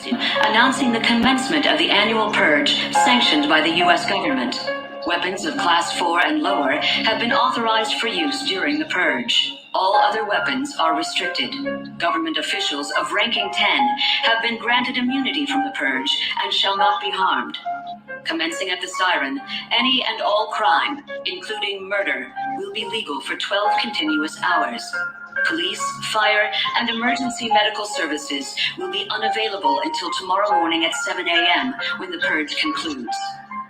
announcing the commencement of the annual purge sanctioned by the U.S. government. Weapons of Class 4 and lower have been authorized for use during the purge. All other weapons are restricted. Government officials of ranking 10 have been granted immunity from the purge and shall not be harmed. Commencing at the siren, any and all crime, including murder, will be legal for 12 continuous hours. Police, fire, and emergency medical services will be unavailable until tomorrow morning at 7 a.m. when the purge concludes.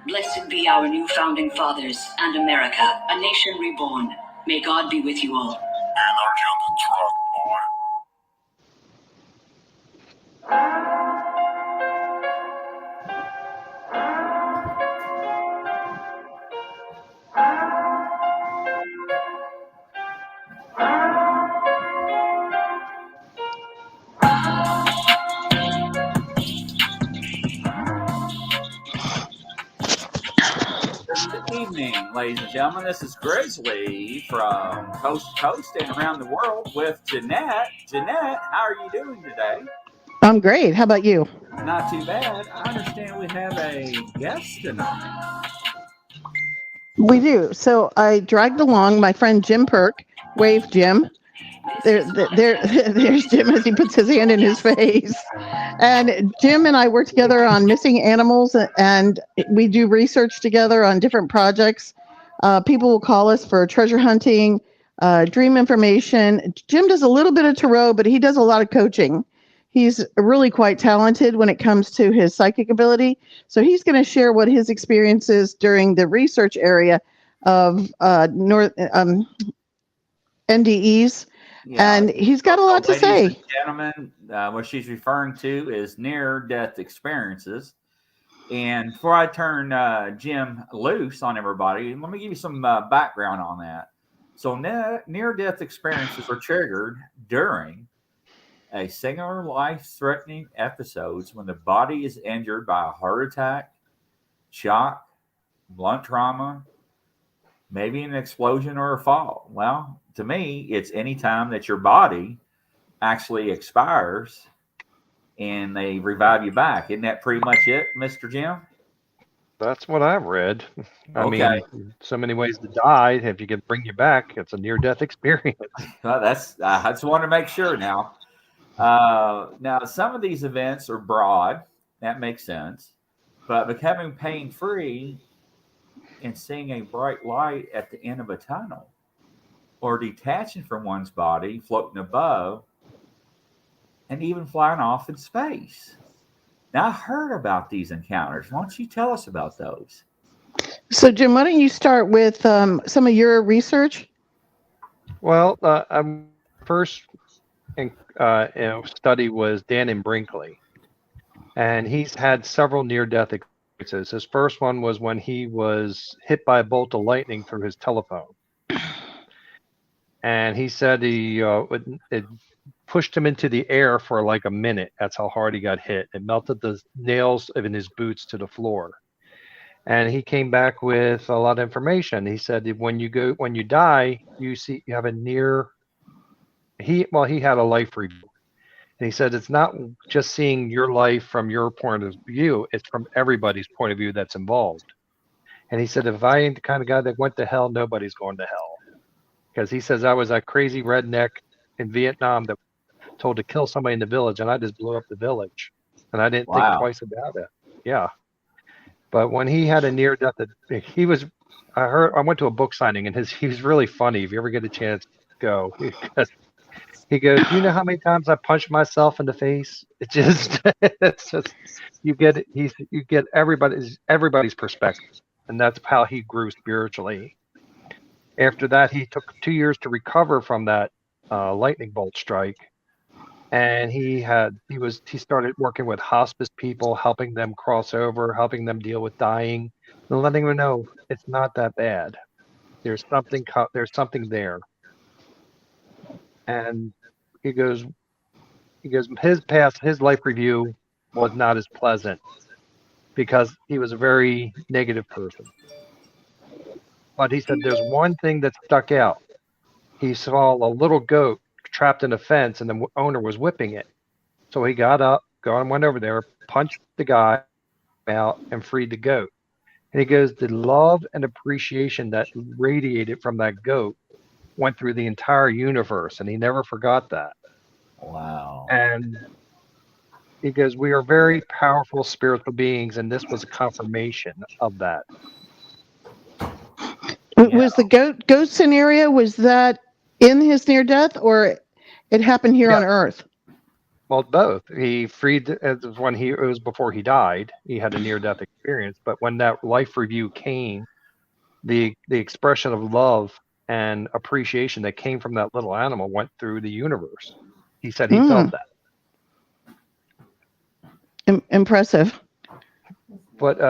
Blessed be our new founding fathers and America, a nation reborn. May God be with you all. Energy on the truck, boy. Good evening, ladies and gentlemen. This is Grizzly from coast to coast and around the world with Ginette. Ginette, how are you doing today? I'm great. How about you? Not too bad. I understand we have a guest tonight. We do. So I dragged along my friend Jim Perk. Wave, Jim. There's Jim as he puts his hand in his face. And Jim and I work together on missing animals, and we do research together on different projects. People will call us for treasure hunting, dream information. Jim does a little bit of tarot, but he does a lot of coaching. He's really quite talented when it comes to his psychic ability. So he's going to share what his experience is during the research area of NDEs. Yeah, and he's got a lot to say. Ladies and gentlemen, what she's referring to is near-death experiences. And before I turn Jim loose on everybody, let me give you some background on that. So near-death experiences are triggered during a singular life-threatening episodes when the body is injured by a heart attack, shock, blunt trauma, maybe an explosion or a fall. Well, to me, it's any time that your body actually expires and they revive you back. Isn't that pretty much it, Mr. Jim? That's what I've read. I mean, so many ways to die. If you can bring you back, it's a near-death experience. Well, I just want to make sure now. Now, some of these events are broad. That makes sense. But becoming pain-free and seeing a bright light at the end of a tunnel, or detaching from one's body, floating above, and even flying off in space. Now, I heard about these encounters. Why don't you tell us about those? So, Jim, why don't you start with some of your research? Well, first study was Dan Brinkley, and he's had several near-death experiences. His first one was when he was hit by a bolt of lightning through his telephone. And he said it pushed him into the air for like a minute. That's how hard he got hit. It melted the nails in his boots to the floor. And he came back with a lot of information. He said that when you die, you have a near. He had a life review, and he said it's not just seeing your life from your point of view; it's from everybody's point of view that's involved. And he said, if I ain't the kind of guy that went to hell, nobody's going to hell. Because he says I was a crazy redneck in Vietnam that told to kill somebody in the village, and I just blew up the village, and I didn't think twice about it. Yeah, but when he had a near death, I went to a book signing, and he was really funny. If you ever get a chance, go. He goes, you know how many times I punched myself in the face? It's just you get everybody's perspective, and that's how he grew spiritually. After that, he took 2 years to recover from that lightning bolt strike, and he started working with hospice people, helping them cross over, helping them deal with dying, and letting them know it's not that bad. There's something there. And he goes, his life review was not as pleasant because he was a very negative person. But he said there's one thing that stuck out. He saw a little goat trapped in a fence, and the owner was whipping it. So he got up God went over there, punched the guy out, and freed the goat. And he goes, the love and appreciation that radiated from that goat went through the entire universe, and he never forgot that. Wow. And he goes, we are very powerful spiritual beings, and this was a confirmation of that. Was the goat scenario, was that in his near death, or it happened here on Earth? Well, both. He freed it was before he died. He had a near-death experience, but when that life review came, the expression of love and appreciation that came from that little animal went through the universe. He said he felt that. Impressive. But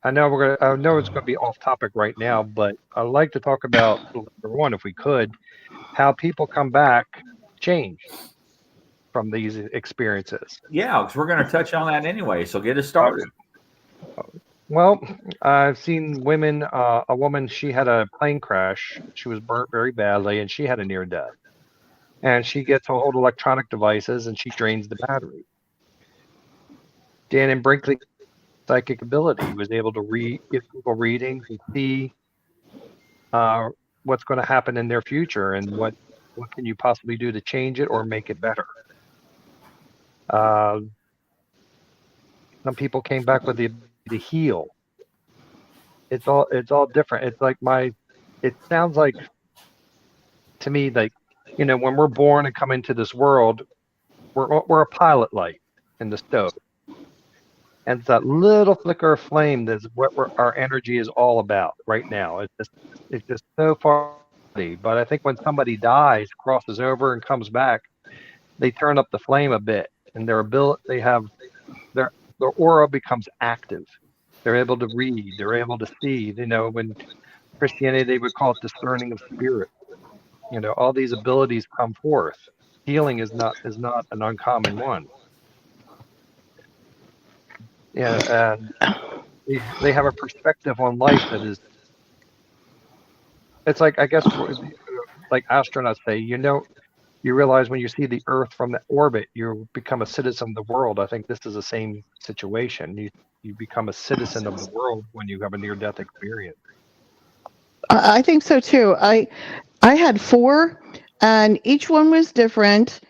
I know it's gonna be off topic right now, but I'd like to talk about, number one, if we could, how people come back changed from these experiences. Yeah, because we're going to touch on that anyway. So get us started. Well, I've seen women. A woman, she had a plane crash. She was burnt very badly, and she had a near death. And she gets a hold of electronic devices, and she drains the battery. Dan and Brinkley psychic ability. He was able to give people readings and see what's going to happen in their future and what can you possibly do to change it or make it better. Some people came back with the ability to heal. It's all different. It's like it sounds like to me like, when we're born and come into this world, we're a pilot light in the stove. And it's that little flicker of flame that's what our energy is all about right now. It's just so far. But I think when somebody dies, crosses over and comes back, they turn up the flame a bit, and their aura becomes active. They're able to read. They're able to see. When Christianity, they would call it discerning of spirit. All these abilities come forth. Healing is not an uncommon one. Yeah, and they have a perspective on life that is. It's like, I guess, like astronauts say, you realize when you see the Earth from the orbit, you become a citizen of the world. I think this is the same situation. You become a citizen of the world when you have a near-death experience. I think so too. I had 4, and each one was different,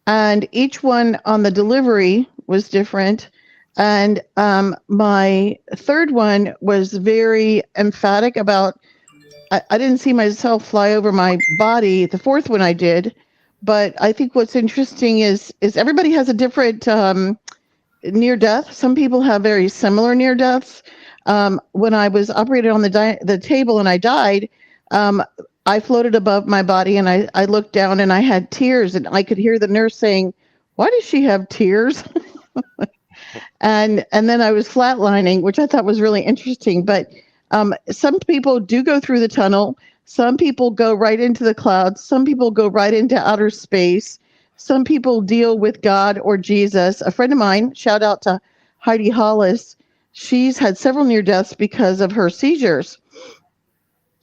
and each one on the delivery was different. And my third one was very emphatic about, I didn't see myself fly over my body. The fourth one I did. But I think what's interesting is everybody has a different near death. Some people have very similar near deaths. When I was operated on the table and I died, I floated above my body and I looked down and I had tears, and I could hear the nurse saying, "Why does she have tears?" and then I was flatlining, which I thought was really interesting. But some people do go through the tunnel. Some people go right into the clouds. Some people go right into outer space. Some people deal with God or Jesus. A friend of mine, shout out to Heidi Hollis, she's had several near deaths because of her seizures.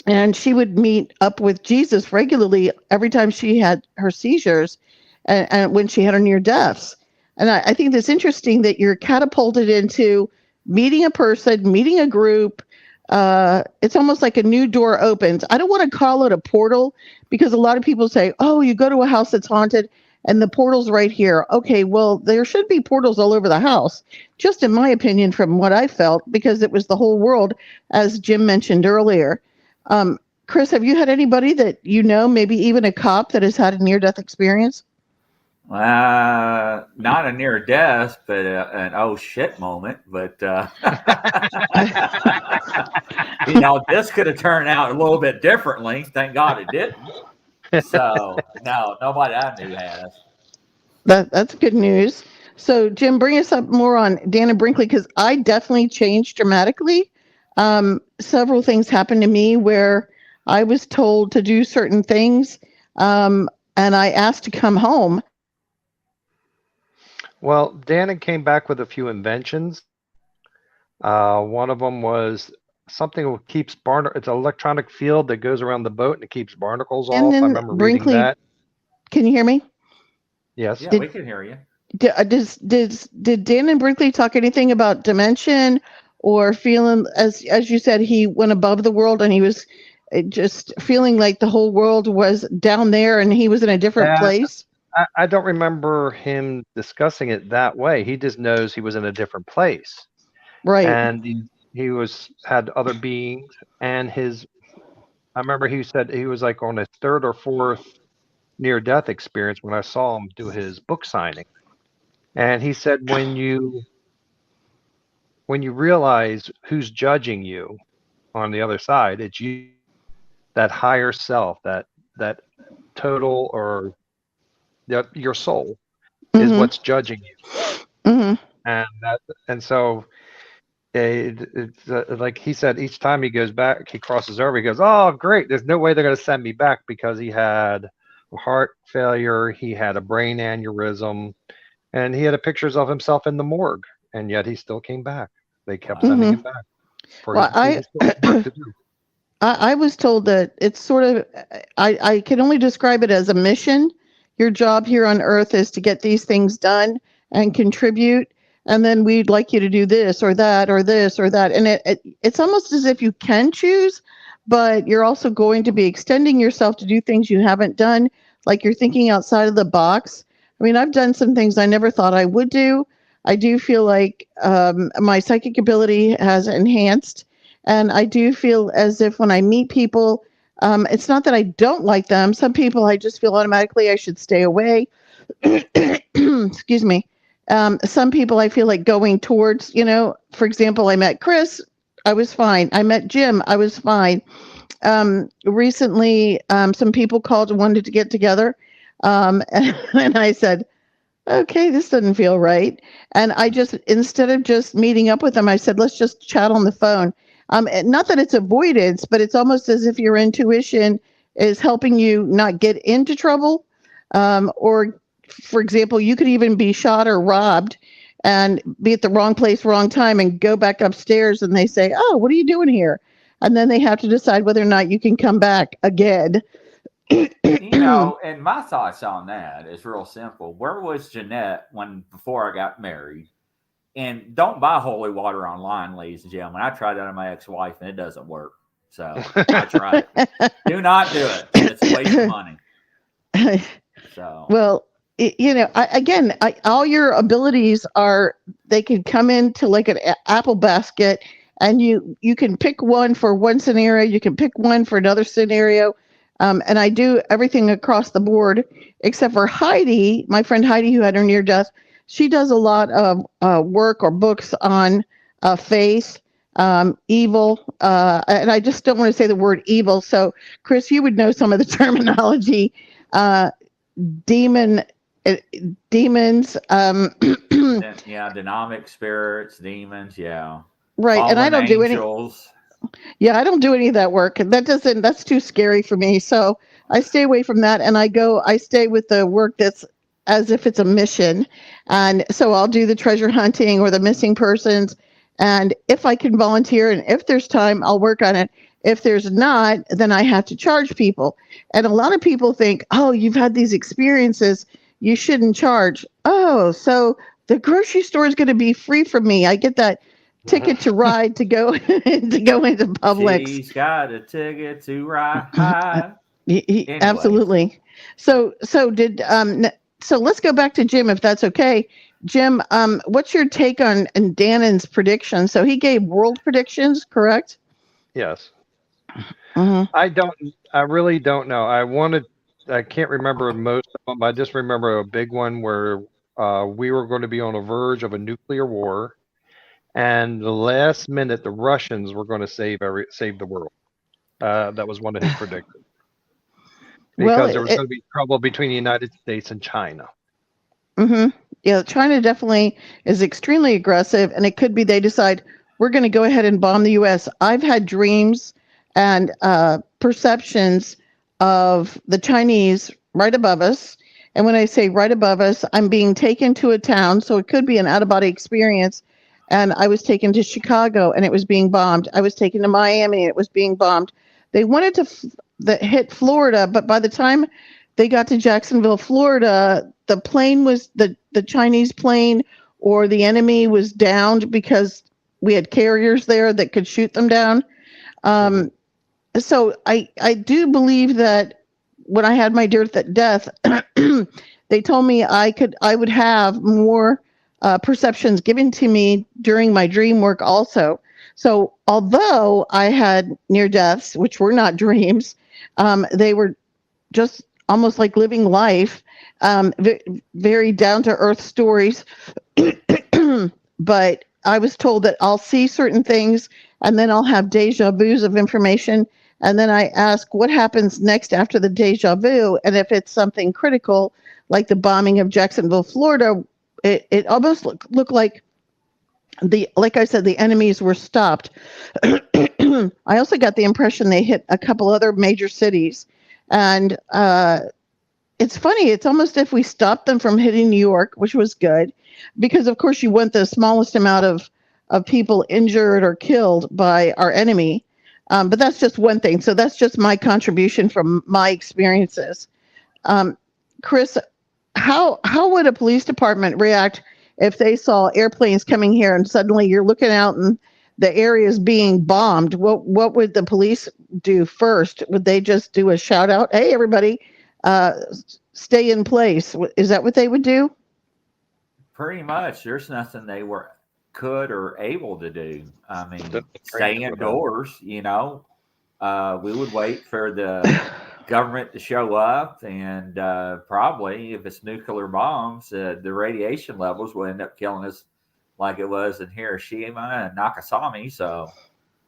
And she would meet up with Jesus regularly every time she had her seizures and when she had her near deaths. And I think that's interesting that you're catapulted into meeting a person, meeting a group. It's almost like a new door opens. I don't want to call it a portal because a lot of people say, oh, you go to a house that's haunted and the portal's right here. Okay, well, there should be portals all over the house, just in my opinion, from what I felt, because it was the whole world, as Jim mentioned earlier. Chris, have you had anybody that maybe even a cop that has had a near-death experience? Not a near death, but an oh shit moment. But this could have turned out a little bit differently. Thank God it didn't. So no, nobody I knew has. That's good news. So Jim, bring us up more on Dan and Brinkley, because I definitely changed dramatically. Several things happened to me where I was told to do certain things, and I asked to come home. Well, Dan came back with a few inventions. One of them was something that keeps it's an electronic field that goes around the boat and it keeps barnacles off. I remember reading that. Can you hear me? Yes. Yeah, we can hear you. Did Dan and Brinkley talk anything about dimension or feeling, as you said, he went above the world and he was just feeling like the whole world was down there and he was in a different That place? I don't remember him discussing it that way. He just knows he was in a different place, Right. and he had other beings, and I remember he said he was like on his third or fourth near death experience when I saw him do his book signing, and he said when you realize who's judging you on the other side, it's you, that higher self, that total or your soul is Mm-hmm. what's judging you. Mm-hmm. And so it's like he said, each time he goes back, he crosses over, he goes, oh great, there's no way they're going to send me back, because he had a heart failure, he had a brain aneurysm, and he had pictures of himself in the morgue, and yet he still came back. They kept sending him back for Well, his work to do. I was told that it's sort of, I can only describe it as a mission. Your job here on Earth is to get these things done and contribute. And then we'd like you to do this or that or this or that. And it's almost as if you can choose, but you're also going to be extending yourself to do things you haven't done. Like you're thinking outside of the box. I mean, I've done some things I never thought I would do. I do feel like my psychic ability has enhanced. And I do feel as if when I meet people, it's not that I don't like them. Some people I just feel automatically I should stay away. Excuse me. Some people I feel like going towards, for example, I met Chris, I was fine. I met Jim, I was fine. Recently, some people called and wanted to get together. And I said, okay, this doesn't feel right. And I just, instead of just meeting up with them, I said, let's just chat on the phone. Not that it's avoidance, but it's almost as if your intuition is helping you not get into trouble. Or, for example, you could even be shot or robbed and be at the wrong place, wrong time, and go back upstairs and they say, oh, what are you doing here? And then they have to decide whether or not you can come back again. And my thoughts on that is real simple. Where was Ginette before I got married? And don't buy holy water online, ladies and gentlemen. I tried that on my ex-wife, and it doesn't work. So I tried it. Do not do it. It's a waste of money. So well, all your abilities they can come into like an apple basket, and you can pick one for one scenario. You can pick one for another scenario. And I do everything across the board, except for Heidi, my friend Heidi, who had her near death. She does a lot of work or books on faith, evil, and I just don't want to say the word evil. So, Chris, you would know some of the terminology. Demons. Demonic spirits, demons. Yeah. Right, Fallen and I don't do any. Yeah, I don't do any of that work. That's too scary for me. So I stay away from that, and I stay with the work that's as if it's a mission. And so I'll do the treasure hunting or the missing persons. And if I can volunteer and if there's time, I'll work on it. If there's not, then I have to charge people. And a lot of people think, oh, you've had these experiences, you shouldn't charge. Oh, so the grocery store is going to be free for me. I get that ticket to ride to go into Publix. She's got a ticket to ride. Absolutely. So let's go back to Jim, if that's okay. Jim, what's your take on Dannon's prediction? So he gave world predictions, correct? Yes. Mm-hmm. I really don't know. I can't remember most of them. I just remember a big one where we were going to be on the verge of a nuclear war. And the last minute, the Russians were going to save the world. That was one of his predictions. Because there was going to be trouble between the United States and China. Mm-hmm. Yeah, China definitely is extremely aggressive, and it could be they decide we're going to go ahead and bomb the U.S. I've had dreams and perceptions of the Chinese right above us. And when I say right above us, I'm being taken to a town, so it could be an out-of-body experience. And I was taken to Chicago, and it was being bombed. I was taken to Miami, and it was being bombed. They wanted to hit Florida, but by the time they got to Jacksonville, Florida, the plane was the Chinese plane or the enemy was downed because we had carriers there that could shoot them down. So I do believe that when I had my death, they told me I would have more perceptions given to me during my dream work also. So although I had near deaths, which were not dreams, they were just almost like living life, very down to earth stories. But I was told that I'll see certain things and then I'll have deja vus of information. And then I ask what happens next after the deja vu. And if it's something critical, like the bombing of Jacksonville, Florida, it almost looked like like I said, the enemies were stopped. I also got the impression they hit a couple other major cities. And it's funny. It's almost if we stopped them from hitting New York, which was good, because of course you want the smallest amount of people injured or killed by our enemy. But that's just one thing. So that's just my contribution from my experiences. Chris, how would a police department react if they saw airplanes coming here and suddenly you're looking out and the area is being bombed? What would the police do first? Would they just do a shout out? Hey, everybody, stay in place. Is that what they would do? Pretty much. There's nothing they could or able to do. I mean, stay indoors, you know. We would wait for the government to show up, and probably if it's nuclear bombs, the radiation levels will end up killing us like it was in Hiroshima and Nagasaki. So,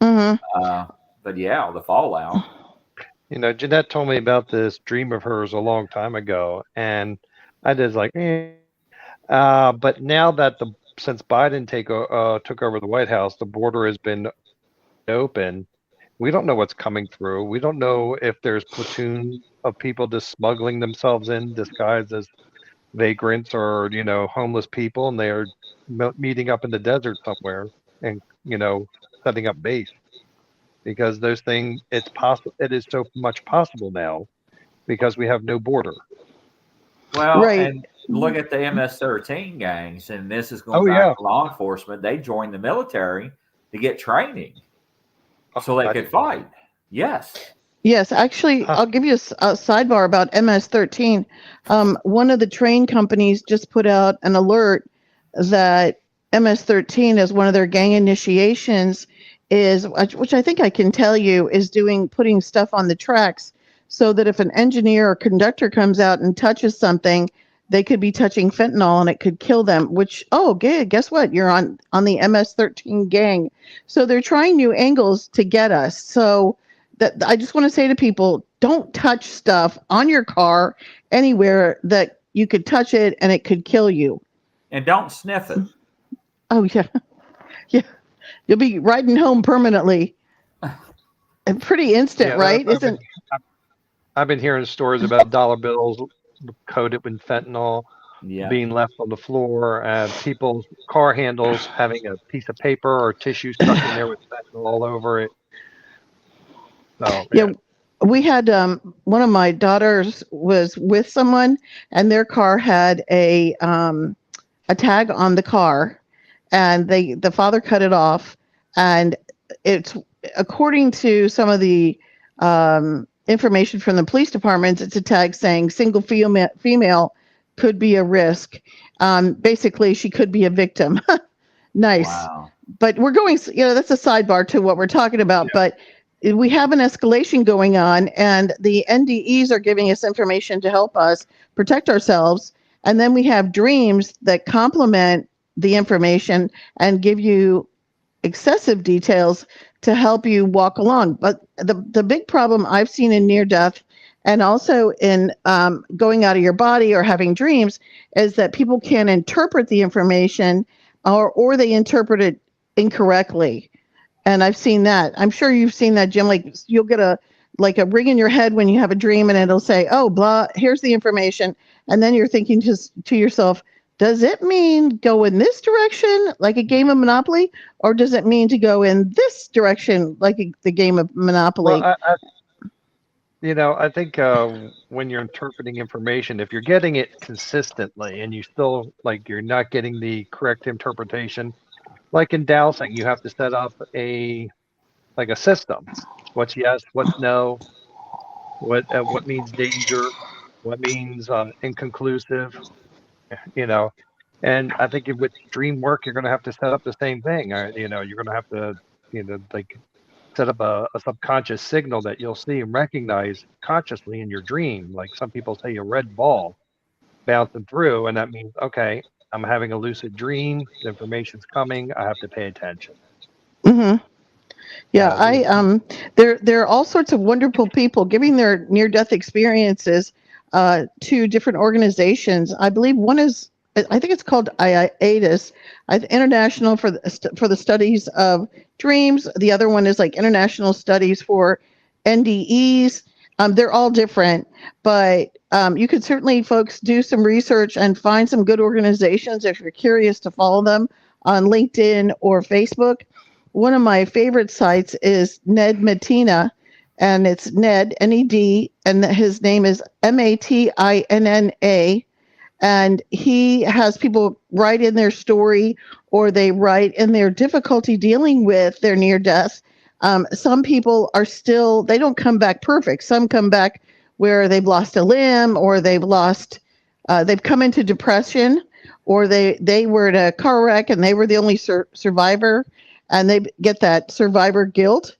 but yeah, the fallout. You know, Ginette told me about this dream of hers a long time ago, and I did like, but now that since Biden took over the White House, the border has been open. We don't know what's coming through. We don't know if there's platoons of people just smuggling themselves in disguised as vagrants or, you know, homeless people, and they are meeting up in the desert somewhere and, you know, setting up base. Because those things, it's possible. It is so much possible now because we have no border. Well, and look at the MS-13 gangs, and this is going back to law enforcement. They joined the military to get training so they could fight. Yes. Yes, actually, I'll give you a sidebar about MS-13. One of the train companies just put out an alert that MS-13 as one of their gang initiations is, which I think I can tell you, is putting stuff on the tracks so that if an engineer or conductor comes out and touches something, they could be touching fentanyl and it could kill them, which, guess what? You're on the MS-13 gang. So they're trying new angles to get us. So that I just want to say to people, don't touch stuff on your car anywhere that you could touch it and it could kill you. And don't sniff it. Oh, yeah. Yeah. You'll be riding home permanently. And pretty instant, right? I've been hearing stories about dollar bills coated with fentanyl being left on the floor, people's car handles having a piece of paper or tissue stuck in there with fentanyl all over it. So, we had one of my daughters was with someone, and their car had a tag on the car, and the father cut it off, and it's according to some of the information from the police department, it's a tag saying single female could be a risk. Basically, she could be a victim. Nice. Wow. But we're going, that's a sidebar to what we're talking about. Yeah. But we have an escalation going on, and the NDEs are giving us information to help us protect ourselves. And then we have dreams that complement the information and give you excessive details to help you walk along. But the big problem I've seen in near death and also in going out of your body or having dreams is that people can't interpret the information or they interpret it incorrectly. And I've seen that. I'm sure you've seen that, Jim. Like you'll get a ring in your head when you have a dream and it'll say, oh, blah, here's the information. And then you're thinking to yourself, does it mean go in this direction, like a game of Monopoly, or does it mean to go in this direction, like the game of Monopoly? Well, I think when you're interpreting information, if you're getting it consistently and you still you're not getting the correct interpretation, like in dowsing, you have to set up a system. What's yes, what's no, what means danger, what means inconclusive, you know. And I think with dream work, you're going to have to set up the same thing. You're going to have to, set up a subconscious signal that you'll see and recognize consciously in your dream. Like some people say, a red ball bouncing through, and that means, okay, I'm having a lucid dream. The information's coming. I have to pay attention. Hmm. Yeah, there are all sorts of wonderful people giving their near-death experiences to different organizations. I believe one is, I think it's called IATIS, International for the Studies of Dreams. The other one is like International Studies for NDEs. They're all different, but you could certainly, folks, do some research and find some good organizations if you're curious to follow them on LinkedIn or Facebook. One of my favorite sites is Ned Matina, and it's Ned, N-E-D, and his name is Matinna, and he has people write in their story or they write in their difficulty dealing with their near death. Some people are still, they don't come back perfect. Some come back where they've lost a limb or they've come into depression, or they were in a car wreck and they were the only survivor. And they get that survivor guilt.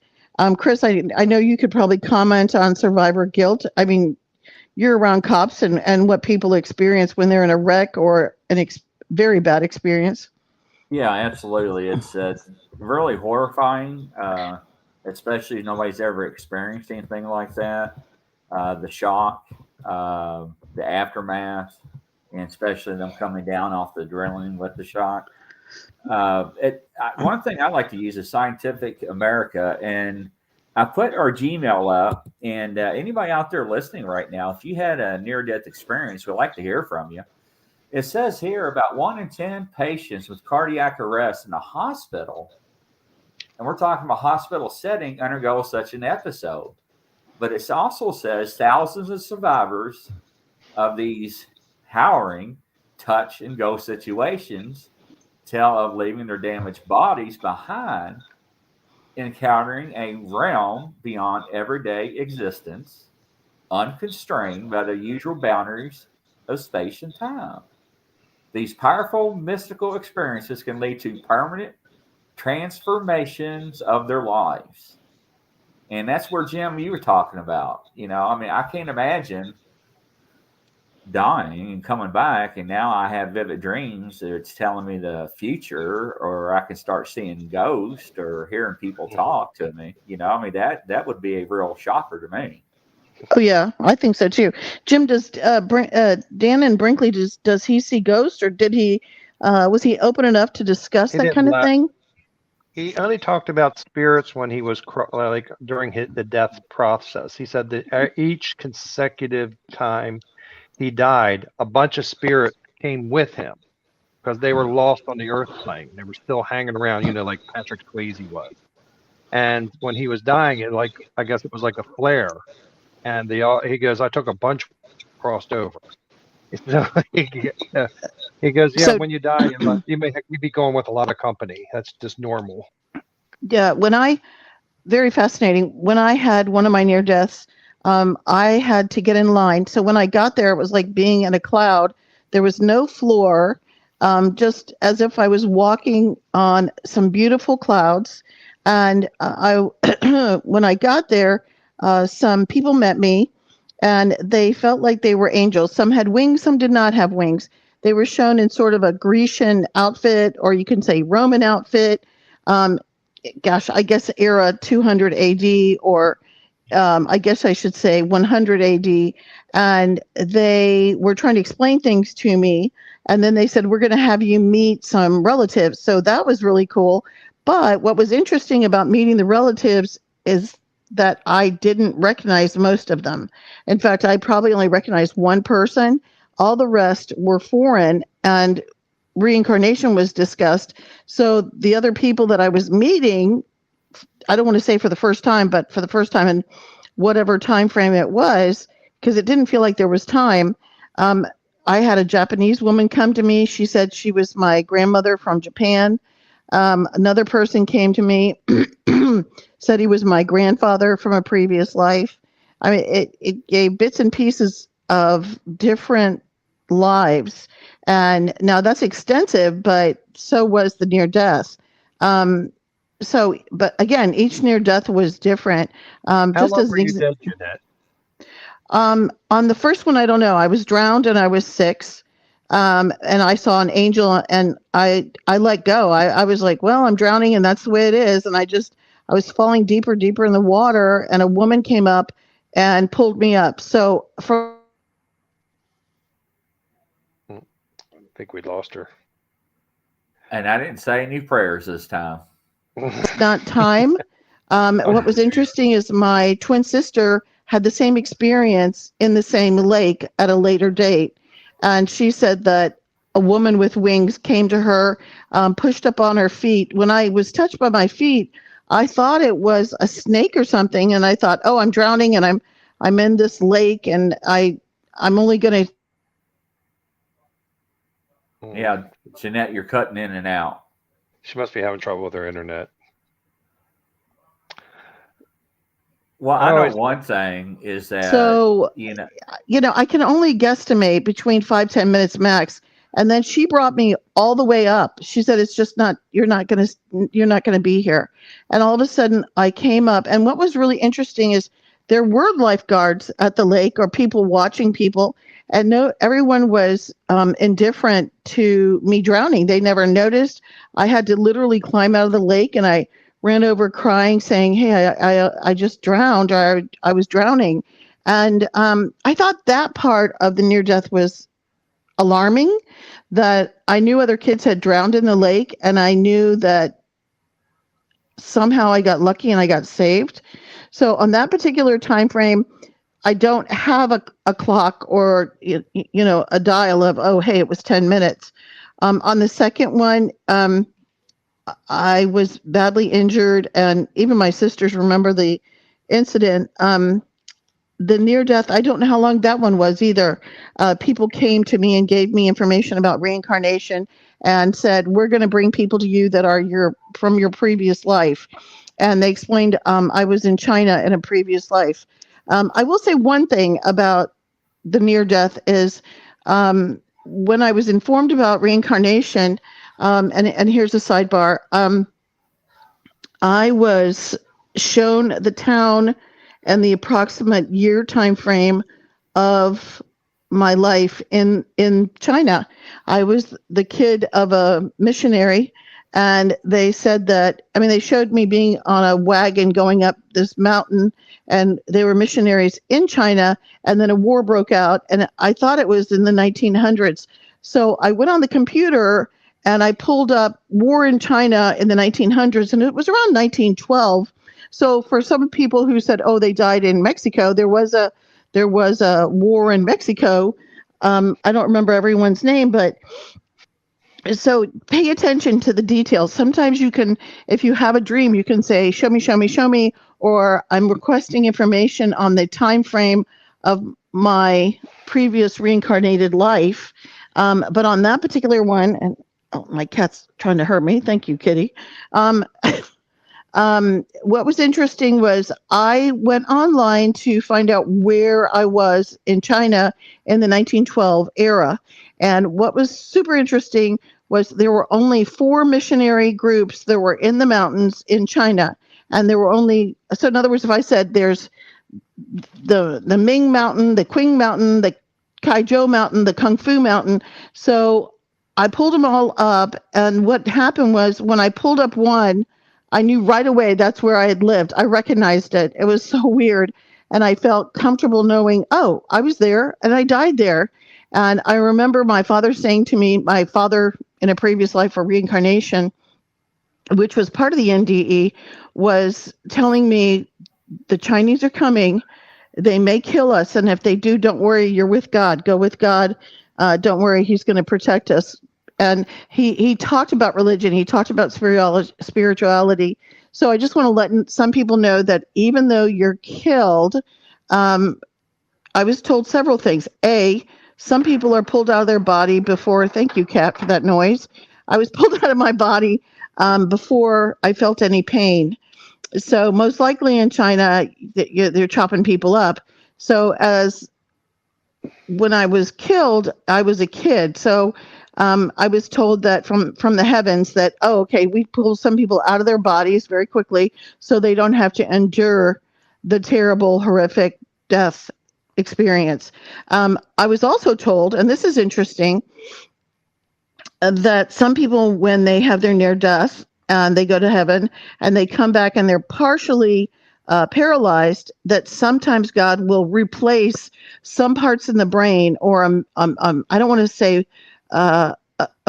Chris, I know you could probably comment on survivor guilt. I mean, you're around cops and what people experience when they're in a wreck or very bad experience. Yeah, absolutely. It's really horrifying, especially if nobody's ever experienced anything like that. The shock, the aftermath, and especially them coming down off the adrenaline with the shock. One thing I like to use is Scientific America, and I put our Gmail up. And anybody out there listening right now, if you had a near-death experience, we'd like to hear from you. It says here about 1 in 10 patients with cardiac arrest in a hospital, and we're talking about a hospital setting, undergo such an episode. But it also says thousands of survivors of these harrowing touch and go situations tell of leaving their damaged bodies behind, encountering a realm beyond everyday existence, unconstrained by the usual boundaries of space and time. These powerful mystical experiences can lead to permanent transformations of their lives. And that's where, Jim, you were talking about. I mean, I can't imagine dying and coming back, and now I have vivid dreams that it's telling me the future, or I can start seeing ghosts or hearing people talk to me. I mean, that would be a real shocker to me. Oh yeah, I think so too. Jim, does Dan and Brinkley, does he see ghosts, or did he was he open enough to discuss that kind of thing? He only talked about spirits when he was during the death process. He said that each consecutive time he died, a bunch of spirits came with him because they were lost on the earth plane. They were still hanging around, like Patrick Swayze was. And when he was dying, I guess it was like a flare. And he goes, I took a bunch crossed over. So he goes, yeah, so, when you die, you be going with a lot of company. That's just normal. Yeah, very fascinating. When I had one of my near deaths, I had to get in line. So when I got there, it was like being in a cloud. There was no floor, just as if I was walking on some beautiful clouds. And when I got there, some people met me, and they felt like they were angels. Some had wings, some did not have wings. They were shown in sort of a Grecian outfit, or you can say Roman outfit. I guess era 200 AD, or I guess I should say 100 AD. And they were trying to explain things to me. And then they said, we're going to have you meet some relatives. So that was really cool. But what was interesting about meeting the relatives is that I didn't recognize most of them. In fact, I probably only recognized one person. All the rest were foreign, and reincarnation was discussed. So the other people that I was meeting, I don't want to say for the first time, but for the first time in whatever time frame it was, because it didn't feel like there was time. I had a Japanese woman come to me. She said she was my grandmother from Japan. Another person came to me, said he was my grandfather from a previous life. I mean, it gave bits and pieces of different lives. And now that's extensive, but so was the near death. But again, each near death was different. How Just long as were an you dead, Ginette? on the first one, I don't know. I was drowned and I was 6. And I saw an angel and I let go. I was like, well, I'm drowning and that's the way it is. And I was falling deeper in the water, and a woman came up and pulled me up. So for I think we lost her. And I didn't say any prayers this time. not time. What was interesting is my twin sister had the same experience in the same lake at a later date. And she said that a woman with wings came to her, pushed up on her feet. When I was touched by my feet, I thought it was a snake or something. And I thought, oh, I'm drowning and I'm in this lake and I'm only going to. Yeah, Ginette, you're cutting in and out. She must be having trouble with her internet. Well, I know one thing is that, So, I can only guesstimate between 5-10 minutes max. And then she brought me all the way up. She said, it's just you're not going to be here. And all of a sudden I came up. And what was really interesting is there were lifeguards at the lake or people watching people. And everyone was indifferent to me drowning. They never noticed. I had to literally climb out of the lake, and I ran over crying, saying, hey, I just drowned, or I was drowning. And I thought that part of the near death was alarming, that I knew other kids had drowned in the lake, and I knew that somehow I got lucky and I got saved. So on that particular time frame, I don't have a clock or a dial of, oh, hey, it was 10 minutes. On the second one, I was badly injured, and even my sisters remember the incident. The near death, I don't know how long that one was either. People came to me and gave me information about reincarnation and said, we're going to bring people to you that are from your previous life. And they explained I was in China in a previous life. I will say one thing about the near death is when I was informed about reincarnation, and here's a sidebar, I was shown the town and the approximate year time frame of my life in China. I was the kid of a missionary, and they said that, they showed me being on a wagon going up this mountain, and they were missionaries in China, and then a war broke out, and I thought it was in the 1900s. So I went on the computer and I pulled up war in China in the 1900s, and it was around 1912. So for some people who said, oh, they died in Mexico, there was a war in Mexico. I don't remember everyone's name, but so pay attention to the details. Sometimes you can, if you have a dream, you can say, show me, or I'm requesting information on the time frame of my previous reincarnated life. But on that particular one, and oh, my cat's trying to hurt me. Thank you, kitty. What was interesting was I went online to find out where I was in China in the 1912 era. And what was super interesting was there were only 4 missionary groups that were in the mountains in China. And there were so in other words, if I said there's the Ming Mountain, the Qing Mountain, the Kaizhou Mountain, the Kung Fu Mountain. So I pulled them all up. And what happened was when I pulled up one, I knew right away that's where I had lived. I recognized it. It was so weird. And I felt comfortable knowing, oh, I was there and I died there. And I remember my father saying to me, my father in a previous life for reincarnation, which was part of the NDE, was telling me the Chinese are coming. They may kill us. And if they do, don't worry, you're with God. Go with God. Don't worry, he's going to protect us. and he talked about religion. He talked about spirituality. So I just want to let some people know that even though you're killed, I was told several things. Some people are pulled out of their body before. Thank you, Kat, for that noise. I was pulled out of my body before I felt any pain. So most likely in China, they're chopping people up. So when I was killed, I was a kid. So I was told that from the heavens that, okay, we pull some people out of their bodies very quickly so they don't have to endure the terrible, horrific death experience. I was also told, and this is interesting, that some people, when they have their near death and they go to heaven and they come back and they're partially paralyzed, that sometimes God will replace some parts in the brain, or I don't want to say a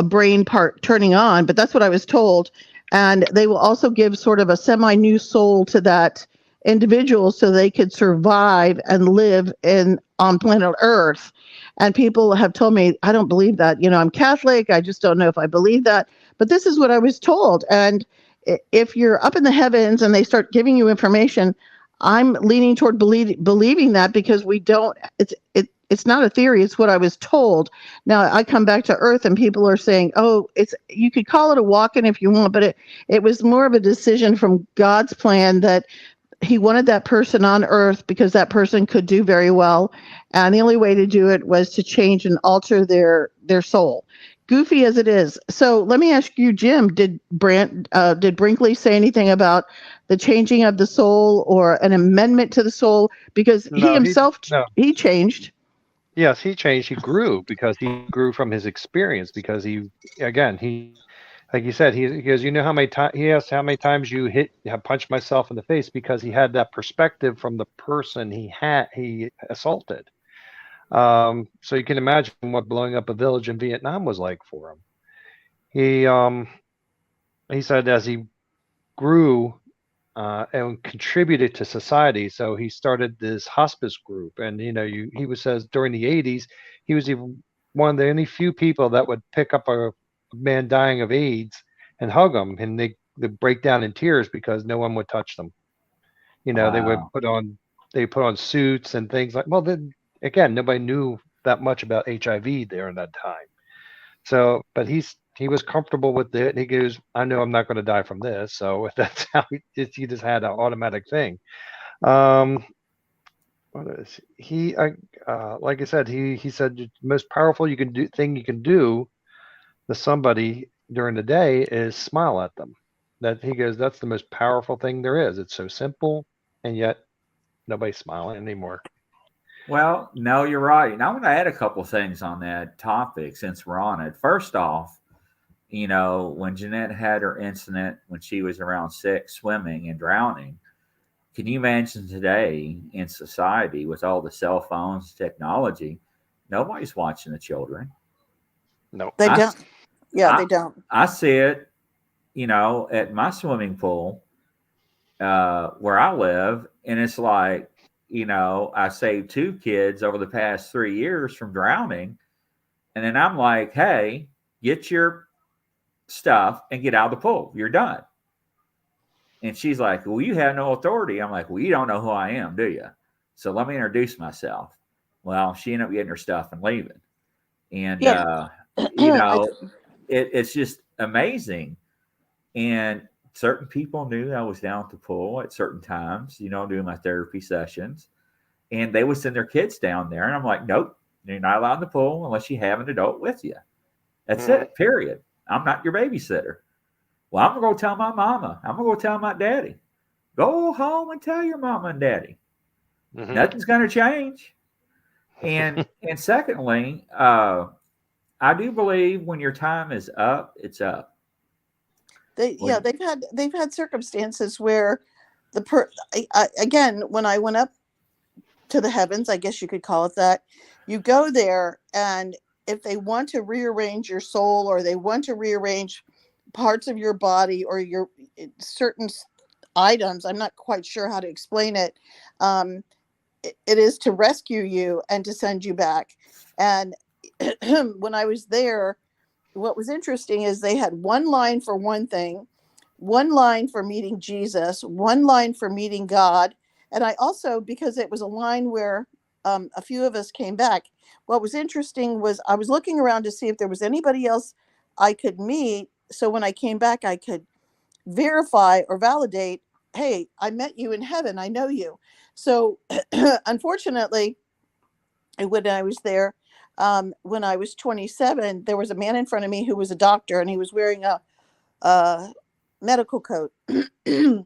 brain part turning on, but that's what I was told. And they will also give sort of a semi-new soul to that individual so they could survive and live on planet Earth. And people have told me, I don't believe that. I'm Catholic. I just don't know if I believe that. But this is what I was told. And if you're up in the heavens and they start giving you information, I'm leaning toward believing that, because it's not a theory. It's what I was told. Now I come back to Earth and people are saying, you could call it a walk-in if you want, but it was more of a decision from God's plan that he wanted that person on Earth because that person could do very well. And the only way to do it was to change and alter their soul, goofy as it is. So let me ask you, Jim, did Brinkley say anything about the changing of the soul or an amendment to the soul? Because he himself, he changed. Yes, he changed. He grew because he grew from his experience, because like you said, he goes, how many times, he asked how many times you punched myself in the face, because he had that perspective from the person he assaulted. So you can imagine what blowing up a village in Vietnam was like for him. He said as he grew and contributed to society, so he started this hospice group, and he says during the 80s he was even one of the only few people that would pick up a man dying of AIDS and hug him, and they break down in tears because no one would touch them. Wow. They put on suits and things like. Well, then again, nobody knew that much about HIV there in that time. So, but he was comfortable with it. And he goes, I know I'm not going to die from this. So that's how he just had an automatic thing. What is he? Like I said, he said the most powerful thing you can do to somebody during the day is smile at them. That he goes, that's the most powerful thing there is. It's so simple, and yet nobody's smiling anymore. Well, no, you're right. And I want to add a couple things on that topic since we're on it. First off, when Ginette had her incident when she was around 6 swimming and drowning, can you imagine today in society with all the cell phones, technology, nobody's watching the children. No, they don't. Yeah, they don't. I see it, at my swimming pool where I live, and it's like, I saved 2 kids over the past 3 years from drowning. And then I'm like, hey, get your stuff and get out of the pool. You're done. And she's like, well, you have no authority. I'm like, well, you don't know who I am, do you? So let me introduce myself. Well, she ended up getting her stuff and leaving. And, it's just amazing. And certain people knew I was down at the pool at certain times, doing my therapy sessions, and they would send their kids down there. And I'm like, nope, you're not allowed in the pool unless you have an adult with you. That's it, period. I'm not your babysitter. Well, I'm going to go tell my mama. I'm going to go tell my daddy. Go home and tell your mama and daddy. Mm-hmm. Nothing's going to change. And secondly, I do believe when your time is up, it's up. They've had circumstances where again, when I went up to the heavens, I guess you could call it that, you go there, and if they want to rearrange your soul, or they want to rearrange parts of your body or your certain items, I'm not quite sure how to explain it. It is to rescue you and to send you back. And when I was there, what was interesting is they had one line for one thing, one line for meeting Jesus, one line for meeting God. And I also, because it was a line where a few of us came back, what was interesting was I was looking around to see if there was anybody else I could meet. So when I came back, I could verify or validate, hey, I met you in heaven. I know you. So unfortunately, when I was there, when I was 27, there was a man in front of me who was a doctor, and he was wearing a medical coat. And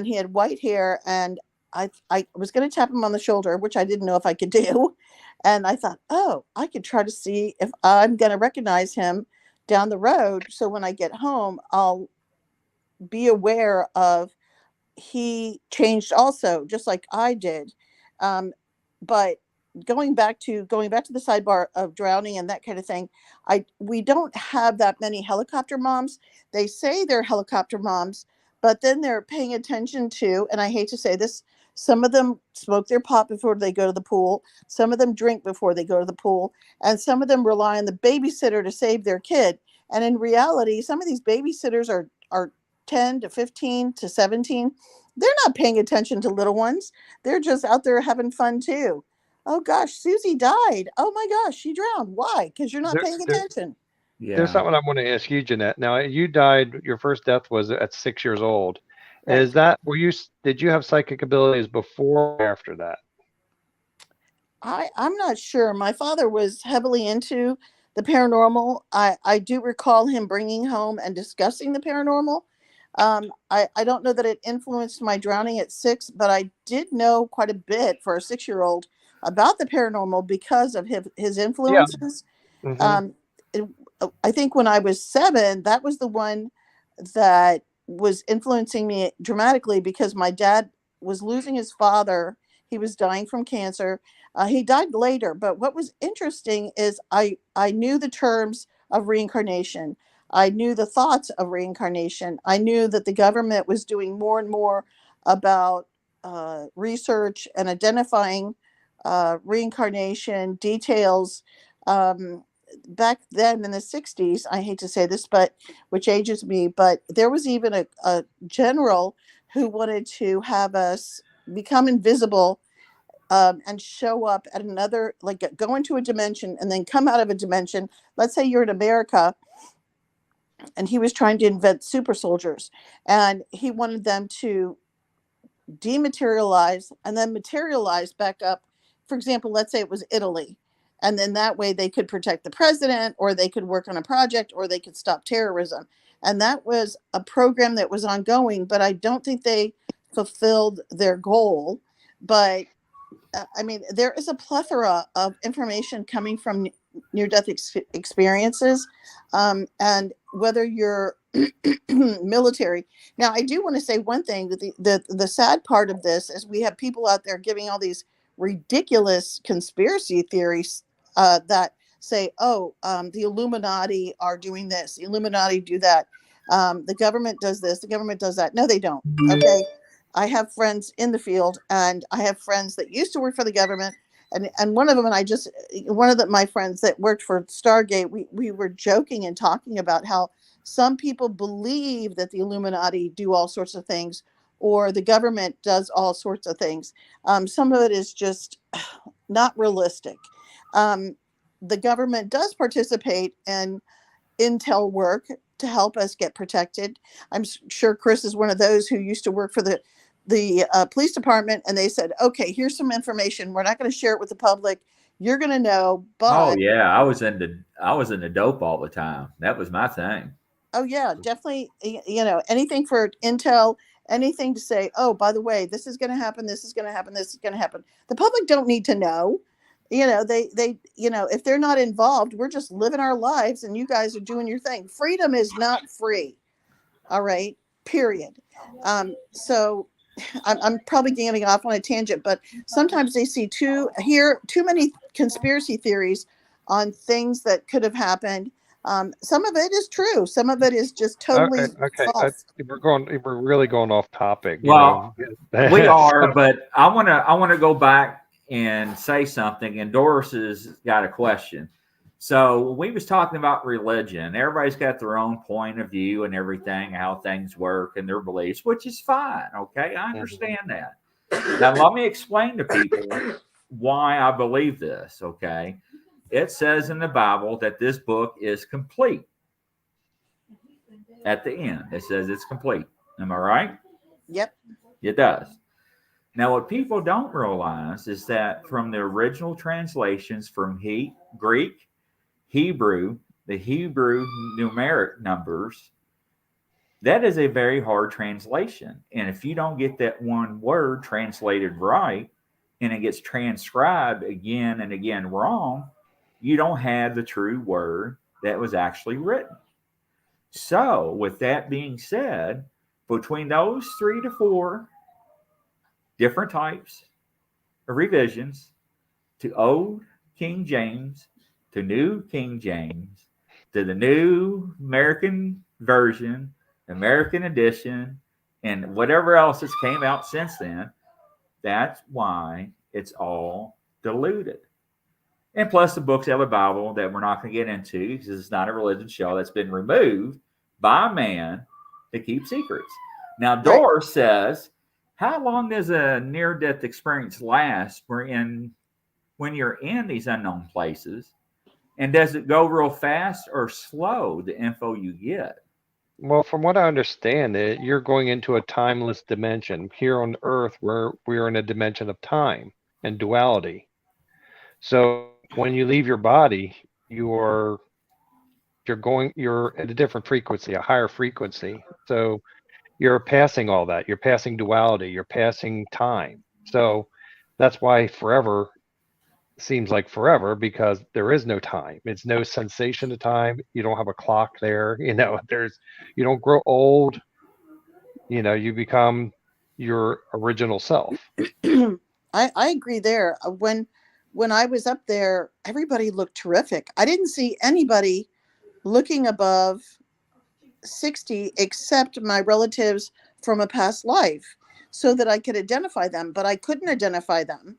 he had white hair, and I was going to tap him on the shoulder, which I didn't know if I could do. And I thought, oh, I could try to see if I'm going to recognize him down the road. So when I get home, I'll be aware of he changed also, just like I did. But going back to the sidebar of drowning and that kind of thing, we don't have that many helicopter moms. They say they're helicopter moms, but then they're paying attention to, and I hate to say this, some of them smoke their pot before they go to the pool. Some of them drink before they go to the pool. And some of them rely on the babysitter to save their kid. And in reality, some of these babysitters are 10 to 15 to 17. They're not paying attention to little ones. They're just out there having fun too. Oh gosh, Susie died. Oh my gosh, she drowned. Why? Because you're not paying attention. There's something I want to ask you, Ginette. Now, you died, your first death was at 6 years old. Right. Is that, did you have psychic abilities before or after that? I'm not sure. My father was heavily into the paranormal. I do recall him bringing home and discussing the paranormal. I don't know that it influenced my drowning at 6, but I did know quite a bit for a 6-year-old about the paranormal because of his influences. Yeah. Mm-hmm. I think when I was 7, that was the one that was influencing me dramatically because my dad was losing his father. He was dying from cancer. He died later, but what was interesting is I knew the terms of reincarnation. I knew the thoughts of reincarnation. I knew that the government was doing more and more about research and identifying reincarnation details. Back then in the 60s, I hate to say this, but which ages me, but there was even a general who wanted to have us become invisible and show up at another, like go into a dimension and then come out of a dimension. Let's say you're in America, and he was trying to invent super soldiers, and he wanted them to dematerialize and then materialize back up. For example, let's say it was Italy. And then that way they could protect the president, or they could work on a project, or they could stop terrorism. And that was a program that was ongoing, but I don't think they fulfilled their goal. But I mean, there is a plethora of information coming from near-death experiences. And whether you're military. Now, I do want to say one thing, that the sad part of this is we have people out there giving all these ridiculous conspiracy theories that say, the Illuminati are doing this, the Illuminati do that, the government does this, the government does that. No, they don't. Okay. I have friends in the field, and I have friends that used to work for the government. And one of them, my friends that worked for Stargate, we were joking and talking about how some people believe that the Illuminati do all sorts of things, or the government does all sorts of things. Some of it is just not realistic. The government does participate in intel work to help us get protected. I'm sure Chris is one of those who used to work for the police department, and they said, okay, here's some information. We're not going to share it with the public. You're going to know, but oh yeah, I was into dope all the time. That was my thing. Oh yeah, definitely. Anything for intel, anything to say, oh, by the way, this is going to happen. This is going to happen. This is going to happen. The public don't need to know. They if they're not involved, we're just living our lives, and you guys are doing your thing. Freedom is not free. All right. Period. So I'm probably getting off on a tangent, but sometimes they see too many conspiracy theories on things that could have happened. Some of it is true. Some of it is just totally false. We're really going off topic. Well, we are, but I want to go back and say something. And Doris has got a question. So we was talking about religion. Everybody's got their own point of view and everything, how things work and their beliefs, which is fine. Okay, I understand that. Now let me explain to people why I believe this. Okay, it says in the Bible that this book is complete. At the end, it says it's complete. Am I right? Yep. It does. Now, what people don't realize is that from the original translations from Greek, Hebrew, the Hebrew numeric numbers, that is a very hard translation. And if you don't get that one word translated right and it gets transcribed again and again wrong, you don't have the true word that was actually written. So, with that being said, between those 3 to 4 different types of revisions to Old King James, to New King James, to the New American Version, American Edition, and whatever else has came out since then, that's why it's all diluted. And plus the books out of the Bible that we're not going to get into because it's not a religion show that's been removed by man to keep secrets. Now, Doris says, how long does a near-death experience last when you're in these unknown places? And does it go real fast or slow, the info you get? Well, from what I understand, you're going into a timeless dimension. Here on Earth, we're in a dimension of time and duality. So when you leave your body, you're at a different frequency, a higher frequency. So you're passing all that. You're passing duality. You're passing time. So that's why forever seems like forever, because there is no time. It's no sensation of time. You don't have a clock there. You don't grow old. You become your original self. I agree there. When I was up there, everybody looked terrific. I didn't see anybody looking above 60 except my relatives from a past life, so that I could identify them, but I couldn't identify them.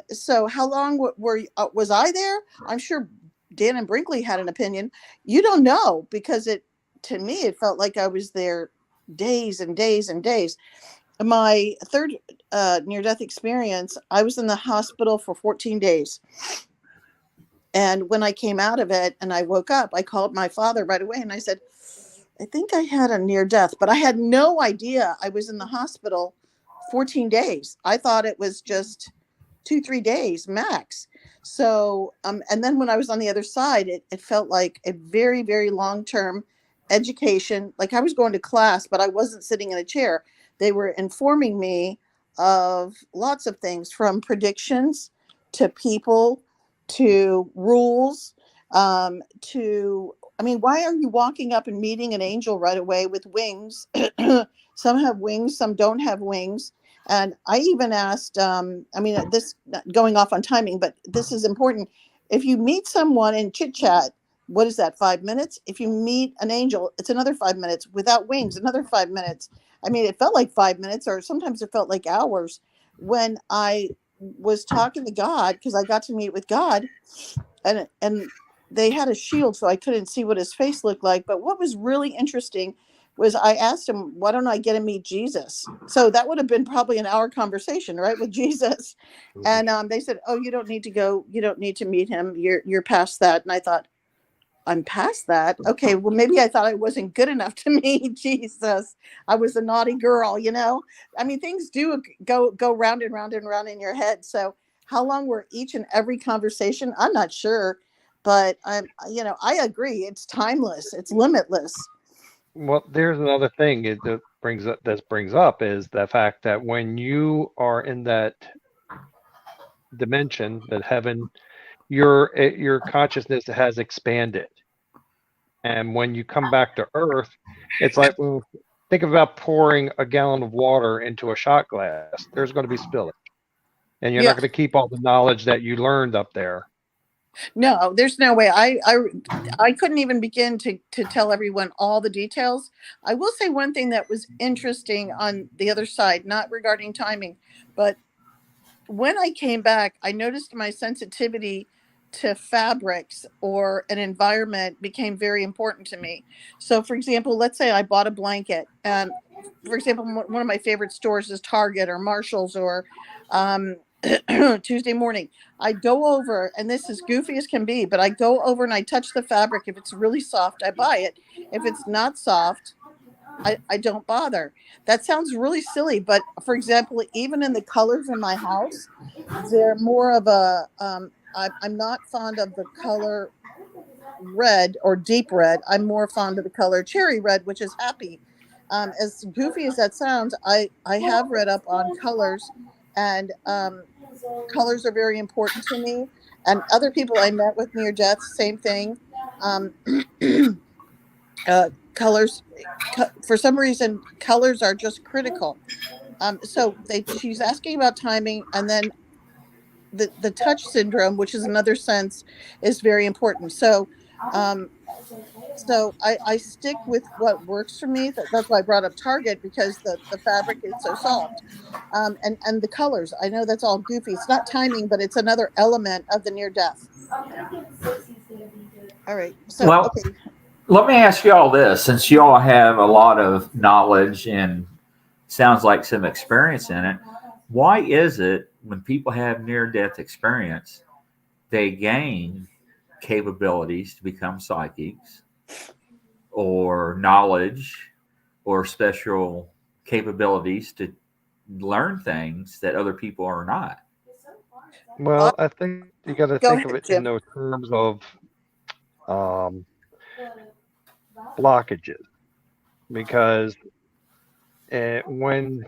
So how long was I there? I'm sure Dan and Brinkley had an opinion. You don't know, because to me, it felt like I was there days and days and days. My third near-death experience, I was in the hospital for 14 days. And when I came out of it and I woke up, I called my father right away and I said, I think I had a near death, but I had no idea I was in the hospital 14 days. I thought it was just 2-3 days max. So, and then when I was on the other side, it felt like a very, very long-term education. Like I was going to class, but I wasn't sitting in a chair. They were informing me of lots of things, from predictions to people to rules, why are you walking up and meeting an angel right away with wings? Some have wings, some don't have wings. And I even asked, this going off on timing, but this is important. If you meet someone in chit chat, what is that, 5 minutes? If you meet an angel, it's another 5 minutes. Without wings, another 5 minutes. It felt like 5 minutes, or sometimes it felt like hours. When I was talking to God, because I got to meet with God, and they had a shield, so I couldn't see what his face looked like. But what was really interesting was I asked him, why don't I get to meet Jesus? So that would have been probably an hour conversation, right, with Jesus. And they said, oh, you don't need to go. You don't need to meet him. You're past that. And I thought, I'm past that. Okay, well, maybe I thought I wasn't good enough to meet Jesus. I was a naughty girl, things do go round and round and round in your head. So how long were each and every conversation? I'm not sure. But I agree. It's timeless. It's limitless. Well, there's another thing that brings up is the fact that when you are in that dimension, that heaven, your consciousness has expanded, and when you come back to Earth, it's like, think about pouring a gallon of water into a shot glass. There's going to be spillage, and you're not going to keep all the knowledge that you learned up there. No, there's no way. I couldn't even begin to tell everyone all the details. I will say one thing that was interesting on the other side, not regarding timing, but when I came back, I noticed my sensitivity to fabrics or an environment became very important to me. So, for example, let's say I bought a blanket, and for example, one of my favorite stores is Target or Marshall's or Tuesday Morning. I go over, and this is goofy as can be, but I go over and I touch the fabric. If it's really soft, I buy it. If it's not soft, I don't bother. That sounds really silly, but for example, even in the colors in my house, they're more of a I'm not fond of the color red or deep red. I'm more fond of the color cherry red, which is happy. As goofy as that sounds, I have read up on colors, and colors are very important to me. And other people I met with near death, same thing. Um, colors, for some reason, colors are just critical. So she's asking about timing, and then the touch syndrome, which is another sense, is very important. So, um, I stick with what works for me. That's why I brought up Target, because the fabric is so soft, and the colors. I know that's all goofy. It's not timing, but it's another element of the near death. All right. So Well, okay. let me ask you all this: since you all have a lot of knowledge and sounds like some experience in it, why is it when people have near-death experience, they gain capabilities to become psychics or knowledge or special capabilities to learn things that other people are not? Well, I think you got to Go think of ahead, it in Jim. those terms of blockages, because when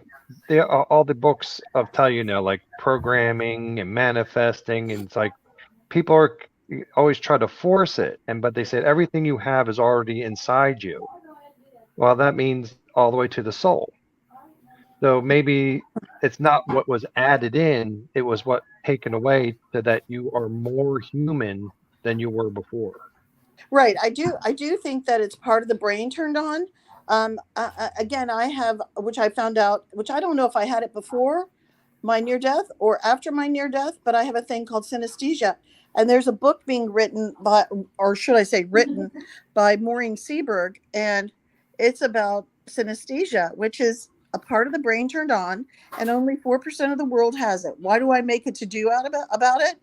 there are all the books of tell you know like programming and manifesting, and it's like people are always try to force it, but they said everything you have is already inside you. Well, that means all the way to the soul. So maybe it's not what was added in, it was what taken away, so that you are more human than you were before. Right. I do think that it's part of the brain turned on. Again, I have, which I found out, which I don't know if I had it before my near death or after my near death, but I have a thing called synesthesia. And there's a book being written by, or should I say, written by Maureen Seberg, and it's about synesthesia, which is a part of the brain turned on, and only 4% of the world has it. Why do I make it to do out about it?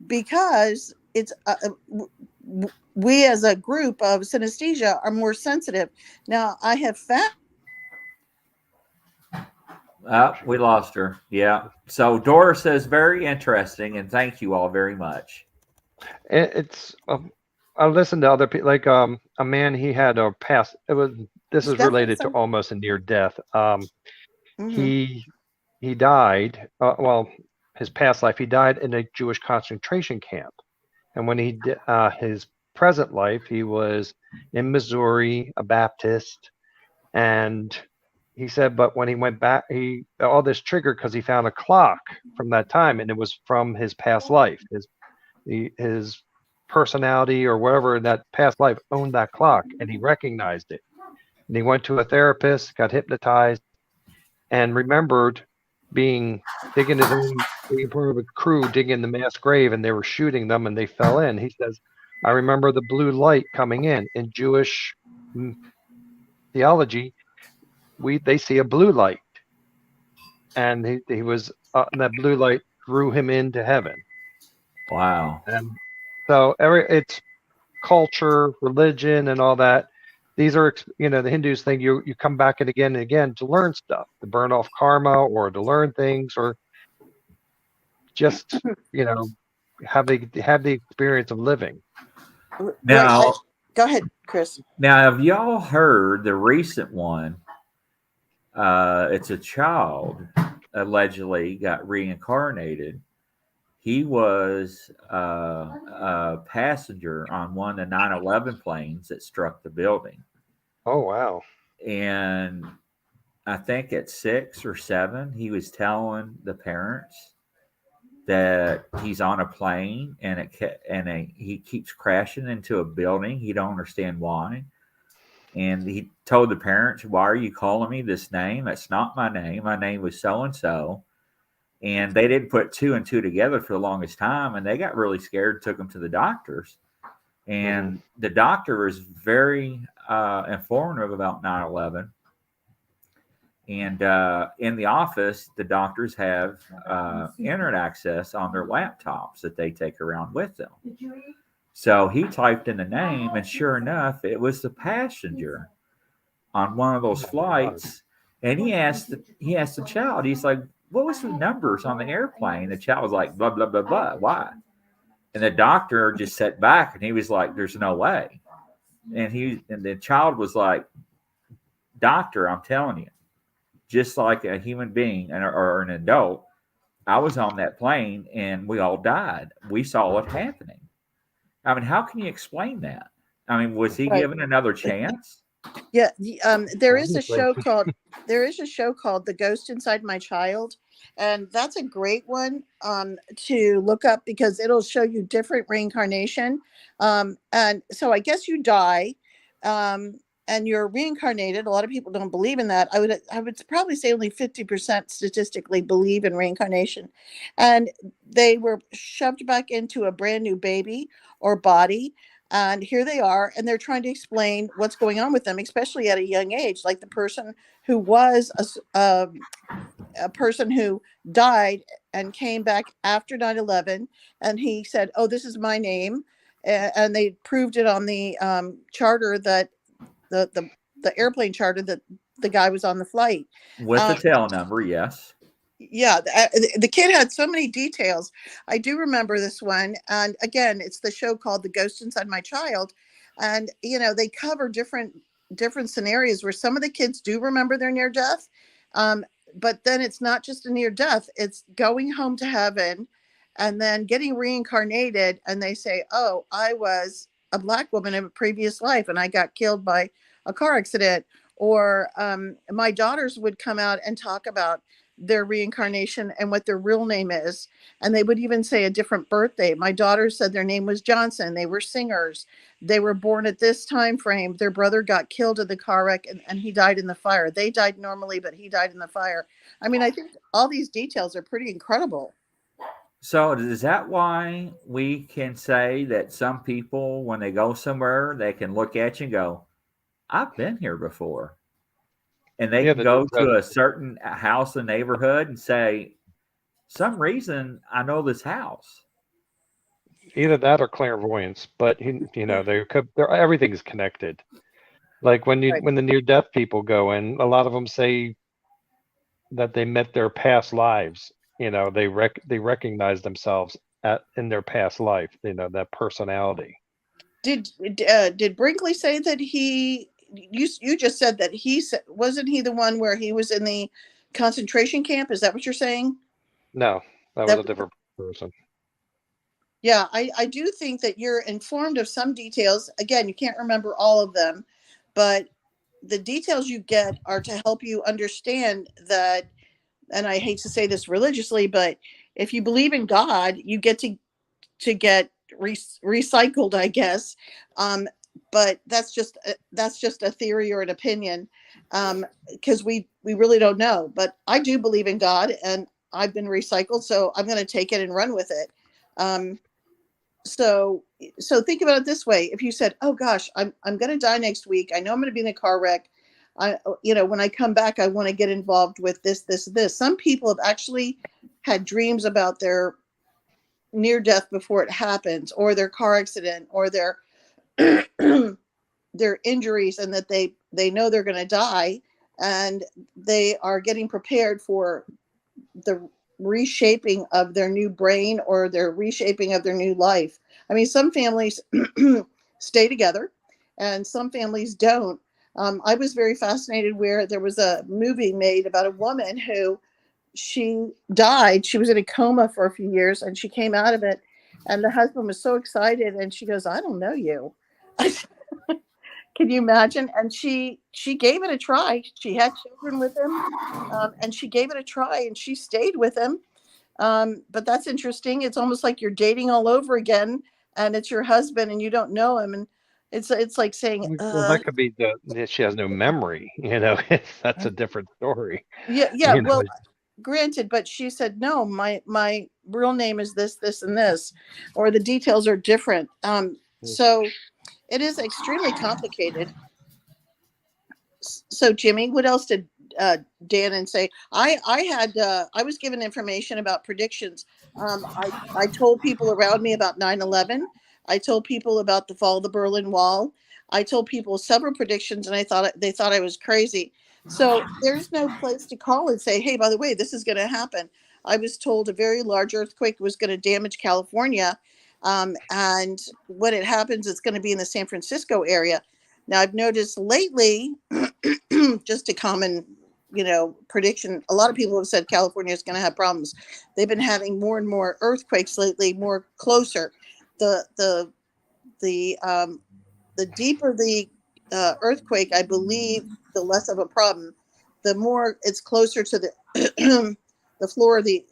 Because it's we as a group of synesthesia are more sensitive. Now, I have found. We lost her. Yeah. So Dora says, very interesting, and thank you all very much. It's I listened to other people, like a man, he had a past. This is Definitely related to some. almost a near death. Hmm. He died. Well, his past life, he died in a Jewish concentration camp, and when he did his present life, he was in Missouri, a Baptist, and he said, but when he went back, he all this triggered because he found a clock from that time, and it was from his past life. His personality or whatever in that past life owned that clock, and he recognized it. And he went to a therapist, got hypnotized, and remembered digging his own, being part of a crew digging the mass grave, and they were shooting them, and they fell in. He says, I remember the blue light coming in Jewish theology. They see a blue light, and he was that blue light drew him into heaven. Wow. And so it's culture, religion, and all that. These are, the Hindus think you come back and again to learn stuff, to burn off karma, or to learn things, or just have the experience of living. Right. Now, Go ahead, Chris. have y'all heard the recent one? It's a child allegedly got reincarnated. He was a passenger on one of the 9/11 planes that struck the building. Oh, wow. And I think at 6 or 7, he was telling the parents that he's on a plane and he keeps crashing into a building. He don't understand why. And he told the parents, "Why are you calling me this name? That's not my name. My name was so and so." And they didn't put 2 and 2 together for the longest time, and they got really scared, took them to the doctors. And the doctor was very informative about 9/11. And in the office, the doctors have internet access on their laptops that they take around with them. So he typed in the name, and sure enough, it was the passenger on one of those flights. And he asked the child, he's like, "What was the numbers on the airplane?" The child was like, "Blah, blah, blah, blah. Why?" And the doctor just sat back, and he was like, "There's no way." And the child was like, "Doctor, I'm telling you, just like a human being or an adult, I was on that plane and we all died. We saw it happening." I mean, how can you explain that? I mean, was he given another chance? Yeah, there is a show called The Ghost Inside My Child, and that's a great one to look up because it'll show you different reincarnation. And so I guess you die, and you're reincarnated. A lot of people don't believe in that. I would probably say only 50% statistically believe in reincarnation, and they were shoved back into a brand new baby or body. And here they are, and they're trying to explain what's going on with them, especially at a young age. Like the person who was a person who died and came back after 9/11, and he said, "Oh, this is my name," and they proved it on the charter that the airplane charter that the guy was on the flight with the tail number. Yes. Yeah, the kid had so many details. I do remember this one, and again, it's the show called The Ghost Inside My Child, and they cover different scenarios where some of the kids do remember their near death, but then it's not just a near death; it's going home to heaven, and then getting reincarnated, and they say, "Oh, I was a black woman in a previous life, and I got killed by a car accident," or my daughters would come out and talk about their reincarnation and what their real name is, and they would even say a different birthday. My daughter said their name was Johnson. They were singers. They were born at this time frame. Their brother got killed in the car wreck, and he died in the fire. They died normally, but he died in the fire. I mean, I think all these details are pretty incredible. So is that why we can say that some people, when they go somewhere, they can look at you and go, "I've been here before"? And they can go to a certain house in the neighborhood and say, "Some reason I know this house." Either that or clairvoyance, but everything is connected. Like when the near-death people go in, a lot of them say that they met their past lives. They recognize themselves in their past life. That personality. Did Brinkley say that he? You just said that wasn't he the one where he was in the concentration camp? Is that what you're saying? No, that was a different person. Yeah, I do think that you're informed of some details. Again, you can't remember all of them, but the details you get are to help you understand that, and I hate to say this religiously, but if you believe in God, you get to get recycled, I guess. But that's just a theory or an opinion, because we really don't know. But I do believe in God, and I've been recycled, so I'm going to take it and run with it. So think about it this way: if you said, "Oh gosh, I'm going to die next week. I know I'm going to be in a car wreck. When I come back, I want to get involved with this, this, this." Some people have actually had dreams about their near death before it happens, or their car accident, or their injuries, and that they know they're going to die, and they are getting prepared for the reshaping of their new brain or their reshaping of their new life. I mean, some families stay together and some families don't. I was very fascinated where there was a movie made about a woman who, she died. She was in a coma for a few years, and she came out of it, and the husband was so excited, and she goes, "I don't know you." Can you imagine? And she gave it a try. She had children with him, and she gave it a try, and she stayed with him. But that's interesting. It's almost like you're dating all over again, and it's your husband, and you don't know him, and it's like saying, well, that could be that she has no memory. That's a different story. Yeah. Well, granted, but she said, no, my real name is this, and this, or the details are different. So it is extremely complicated. So Jimmy, what else did Dan say? I was given information about predictions. I told people around me about 9/11. I told people about the fall of the Berlin Wall. I told people several predictions, and they thought I was crazy. So there's no place to call and say, hey, by the way, this is going to happen. I was told a very large earthquake was going to damage California, and when it happens, it's going to be in the San Francisco area. Now I've noticed lately, just a common, prediction. A lot of people have said California is going to have problems. They've been having more and more earthquakes lately, more closer. The deeper the earthquake, I believe, the less of a problem. The more it's closer to the the floor of the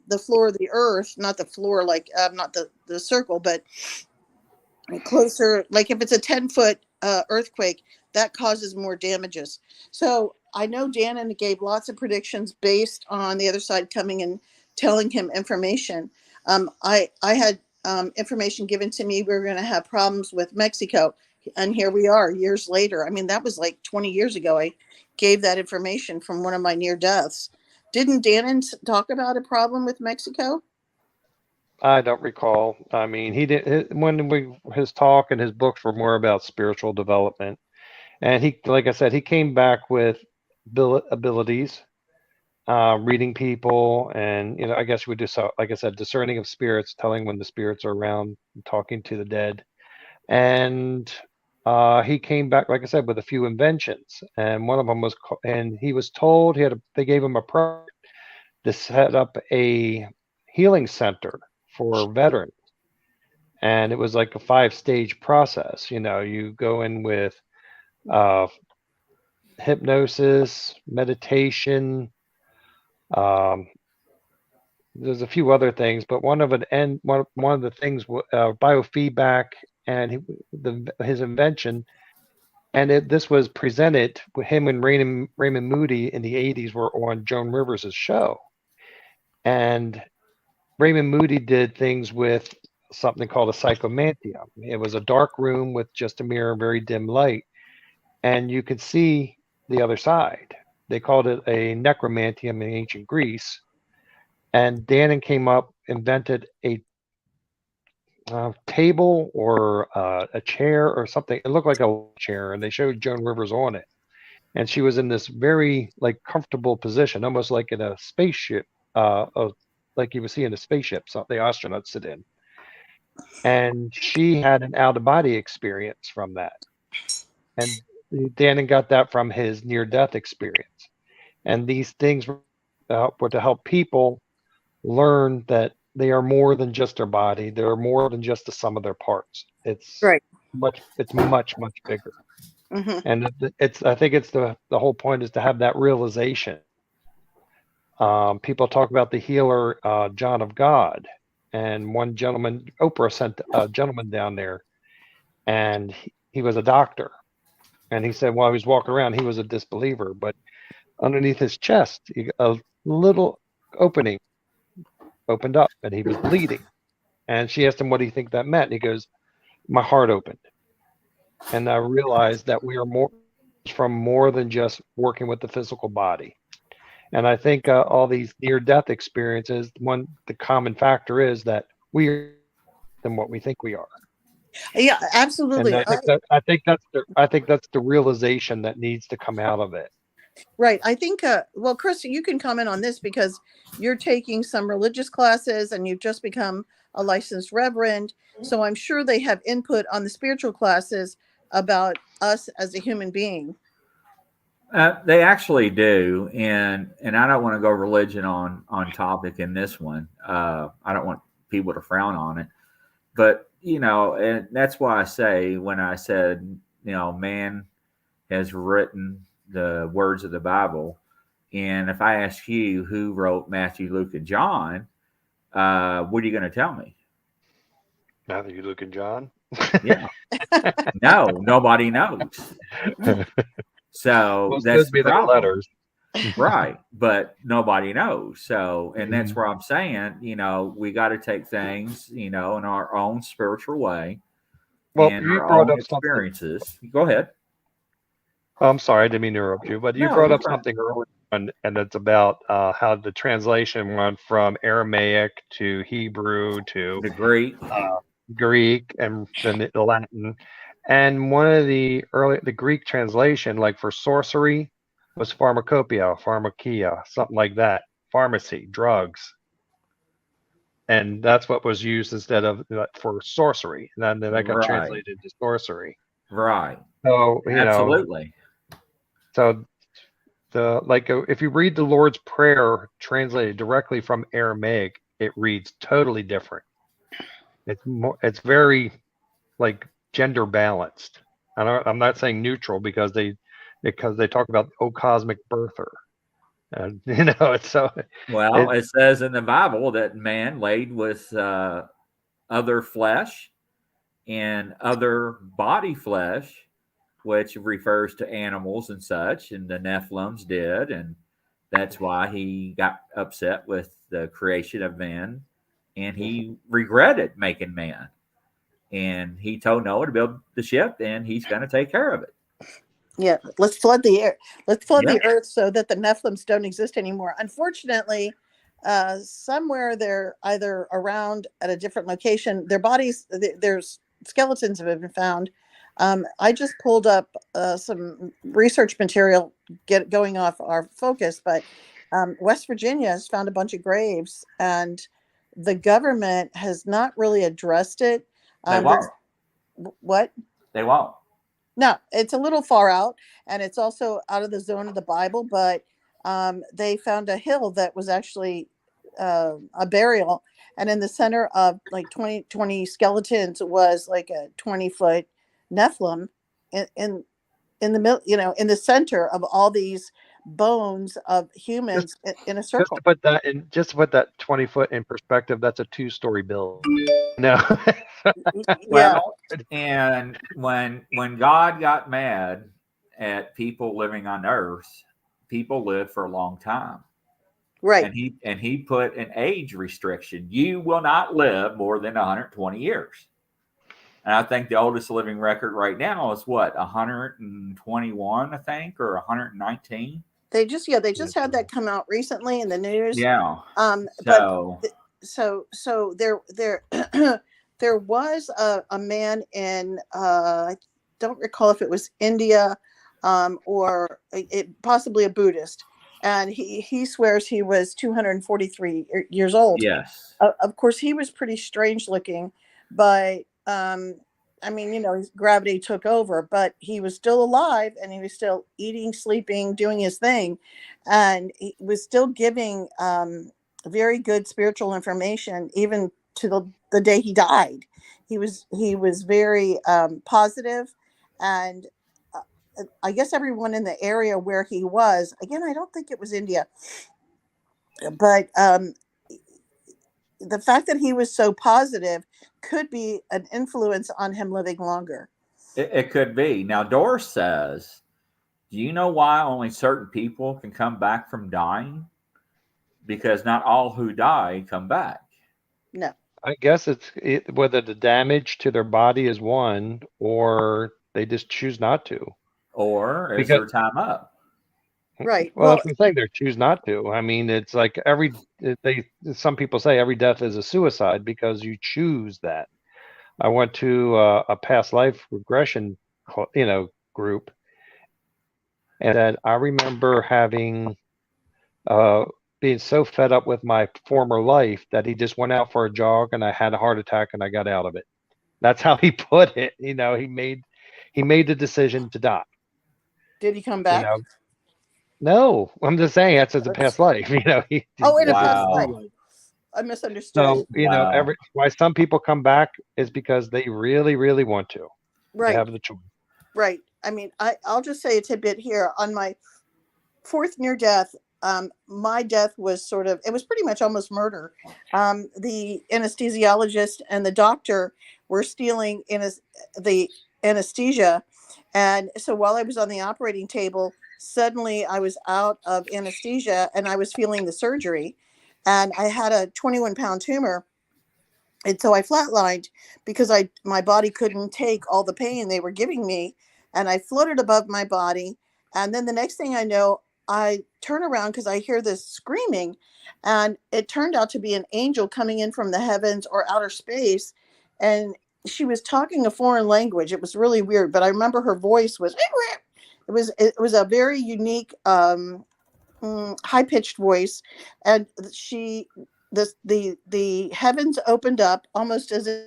earth, not the floor not the circle, but closer. Like if it's a 10-foot earthquake, that causes more damages. So I know Dannon gave lots of predictions based on the other side coming and telling him information. I had information given to me. We were going to have problems with Mexico, and here we are years later. I mean, that was like 20 years ago. I gave that information from one of my near deaths. Didn't Dannon talk about a problem with Mexico? I don't recall. I mean, he did his talk and his books were more about spiritual development, and he, like I said, he came back with abilities, reading people, and I guess we do so. Like I said, discerning of spirits, telling when the spirits are around, talking to the dead, and he came back, like I said, with a few inventions, and one of them was, and he was told they gave him a project to set up a healing center for veterans, and it was like a 5-stage process. You go in with hypnosis, meditation. There's a few other things, but one of the things, biofeedback, and his invention. And this was presented with him and Raymond Moody in the 80s were on Joan Rivers' show. And Raymond Moody did things with something called a psychomantium. It was a dark room with just a mirror, very dim light, and you could see the other side. They called it a necromantium in ancient Greece. And Dannon invented a table or a chair or something. It looked like a chair, and they showed Joan Rivers on it. And she was in this very comfortable position, almost like in a spaceship, like you would see in a spaceship, so the astronauts sit in. And she had an out-of-body experience from that. And Dannon got that from his near-death experience. And these things were to help people learn that they are more than just their body. They're more than just the sum of their parts. It's right. It's much, much bigger. Mm-hmm. And I think it's the whole point is to have that realization. People talk about the healer, John of God, and one gentleman, Oprah sent a gentleman down there, and he was a doctor. And he said while he was walking around, he was a disbeliever, but underneath his chest, a little opening opened up, and he was bleeding. And she asked him, what do you think that meant? And he goes, my heart opened. And I realized that we are more than just working with the physical body. And I think all these near-death experiences, the common factor is that we are than what we think we are. Yeah, absolutely. And I think that's the realization that needs to come out of it. Right. I think, well, Chris, you can comment on this because you're taking some religious classes and you've just become a licensed reverend. So I'm sure they have input on the spiritual classes about us as a human being. They actually do, and I don't want to go religion on topic in this one. I don't want people to frown on it, but and that's why I say when I said man has written the words of the Bible, and if I ask you who wrote Matthew, Luke, and John, what are you going to tell me? Matthew, Luke, and John. Yeah, no, nobody knows. So well, that's the letters. Right, but nobody knows. So, and that's Mhm. where I'm saying, we got to take things, in our own spiritual way Well, and you our brought own up something. experiences. Go ahead. I'm sorry, I didn't mean to interrupt you, but you No, brought you're up fine. something earlier, and it's about how the translation went from Aramaic to Hebrew to The Greek, Greek and then the Latin. And one of the Greek translation, like for sorcery, was pharmacopoeia, pharmakia, something like that. Pharmacy, drugs. And that's what was used instead of for sorcery. And then that got right, translated to sorcery. right, So, absolutely, so if you read the Lord's Prayer translated directly from Aramaic, it reads totally different. It's very like gender balanced. I'm not saying neutral because they talk about oh cosmic birther, and it's so Well, it it says in the Bible that man laid with other flesh and other body flesh, which refers to animals and such, and the Nephilims did, and that's why he got upset with the creation of man, and he regretted making man, and he told Noah to build the ship, and he's going to take care of it. Yeah, let's flood the air. Let's flood Yeah. the earth so that the Nephilims don't exist anymore. Unfortunately, somewhere they're either around at a different location. Their bodies, there's skeletons have been found. I just pulled up some research material going off our focus, but West Virginia has found a bunch of graves, and the government has not really addressed it. They There's won't. what? They won't. No, it's a little far out, and it's also out of the zone of the Bible. But they found a hill that was actually a burial, and in the center of like 20 skeletons was like a 20-foot Nephilim in the middle, in the center of all these bones of just humans in a just to circle. put that in, just to put that 20 foot in perspective, that's a 2-story building. No, Yeah, Well, and when God got mad at people living on earth, people lived for a long time. right. And he put an age restriction. You will not live more than 120 years. And I think the oldest living record right now is what, 121, I think, or 119. They just had that come out recently in the news. Yeah. But So so there there was a man in I don't recall if it was India or possibly a Buddhist, and he swears he was 243 years old. yes. Of course, he was pretty strange looking, but I mean, his gravity took over, but he was still alive and he was still eating, sleeping, doing his thing, and he was still giving very good spiritual information even to the day he died. He was very positive, and I guess everyone in the area where he was, again, I don't think it was India, but the fact that he was so positive could be an influence on him living longer. It could be. Now, Doris says, do you know why only certain people can come back from dying? Because not all who die come back. No. I guess whether the damage to their body is one or they just choose not to. Or is Because their time up? Right. well, Well, that's what I'm saying. They choose not to. I mean, it's like some people say every death is a suicide because you choose that. I went to a past life regression, group, and said I remember having being so fed up with my former life that he just went out for a jog and I had a heart attack and I got out of it. That's how he put it. He made the decision to die. did he come You back? know, no, I'm just saying that's as a past life. Oh, in a It's past Wow. life. I misunderstood. so Wow. why some people come back is because they really, really want to. They Right. have the choice. Right. I mean, I'll just say a tidbit here. On my fourth near death, my death was it was pretty much almost murder. The anesthesiologist and the doctor were stealing the anesthesia. And so while I was on the operating table, suddenly I was out of anesthesia and I was feeling the surgery, and I had a 21-pound tumor. And so I flatlined because my body couldn't take all the pain they were giving me, and I floated above my body. And then the next thing I know, I turn around because I hear this screaming, and it turned out to be an angel coming in from the heavens or outer space, and she was talking a foreign language. It was really weird, but I remember her voice was it was a very unique high pitched voice, and the heavens opened up almost as if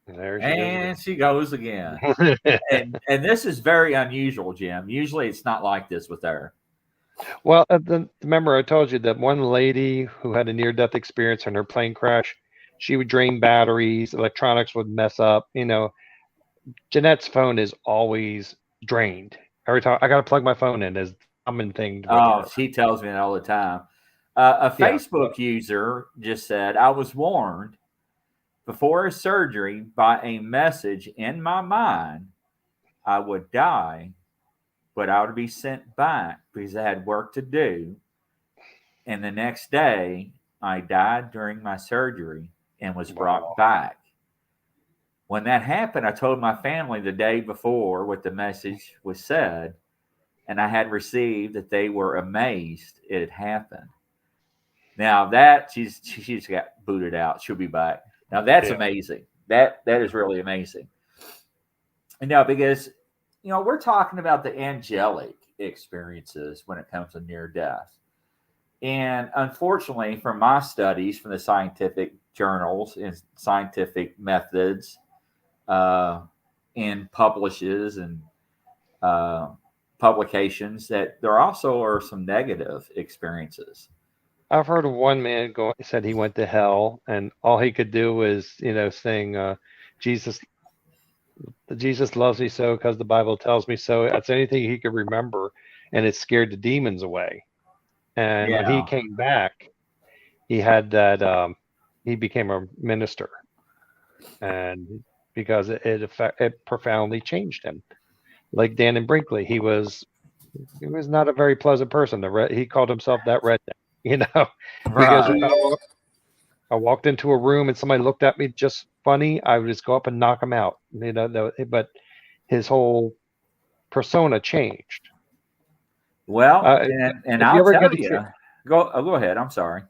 There she And she goes again. goes again. And this is very unusual, Jim. Usually it's not like this with her. Well, remember I told you that one lady who had a near-death experience in her plane crash, she would drain batteries, electronics would mess up. Jeanette's phone is always drained. Every time I got to plug my phone in is a common thing with Oh, her. she tells me that all the time. A Yeah. Facebook user just said, I was warned before a surgery by a message in my mind I would die, but I would be sent back because I had work to do. And the next day, I died during my surgery and was brought back. When that happened, I told my family the day before what the message was said, and I had received that they were amazed it had happened. Now that she's got booted out, she'll be back. Now that's Yeah. amazing. That is really amazing. And now because we're talking about the angelic experiences when it comes to near death. And unfortunately, from my studies from the scientific journals and scientific methods and publishes and publications, that there also are some negative experiences. I've heard of one man said he went to hell, and all he could do was, sing, Jesus loves me so because the Bible tells me so. That's anything he could remember, and it scared the demons away. And when he Yeah. came back, he had that. He became a minister, and because it profoundly changed him. Like Dan and Brinkley, he was not a very pleasant person. He called himself that redneck, because Right. if I walked into a room and somebody looked at me just funny, I would just go up and knock him out. But his whole persona changed. Well, Uh, and if you I'll ever get tell a you, chance, go ahead. I'm sorry.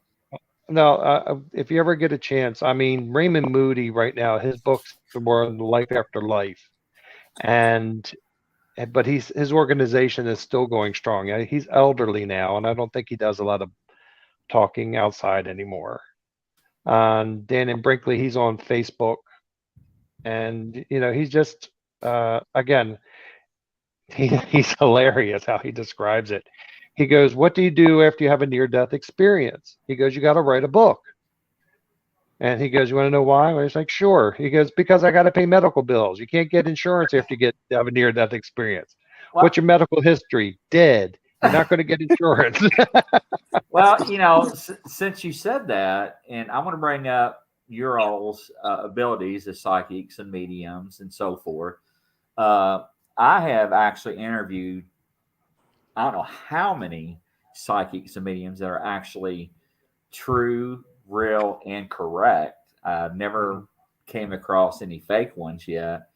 no, if you ever get a chance, I mean, Raymond Moody right now, his books are more on life after life, but his organization is still going strong. He's elderly now, and I don't think he does a lot of talking outside anymore. Dan and Brinkley, he's on Facebook, and he's just again, he's hilarious how he describes it. He goes, "What do you do after you have a near-death experience?" He goes, "You got to write a book." And he goes, "You want to know why?" I was like, "Sure." He goes, "Because I got to pay medical bills. You can't get insurance after you have a near-death experience. Well, What's your medical history? Dead. You're not going to get insurance." well, since you said that, and I want to bring up your all's abilities as psychics and mediums and so forth. I have actually interviewed, I don't know how many psychics and mediums that are actually true, real, and correct. I've never came across any fake ones yet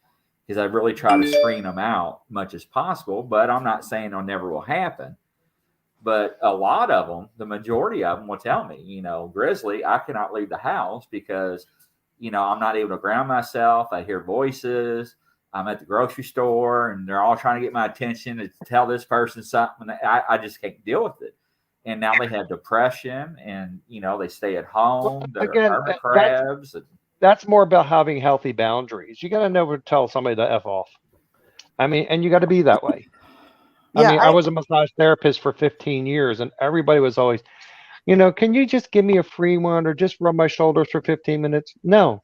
because I really try to screen them out much as possible. But I'm not saying it never will happen. But a lot of them, the majority of them will tell me, Grizzly, I cannot leave the house because, I'm not able to ground myself. I hear voices. I'm at the grocery store and they're all trying to get my attention to tell this person something. I just can't deal with it. And now they have depression and, they stay at home. They're Again, hermit crabs. that's more about having healthy boundaries. You got to know when to tell somebody to F off. I mean, and you got to be that way. Yeah, I was a massage therapist for 15 years, and everybody was always, can you just give me a free one or just rub my shoulders for 15 minutes? No.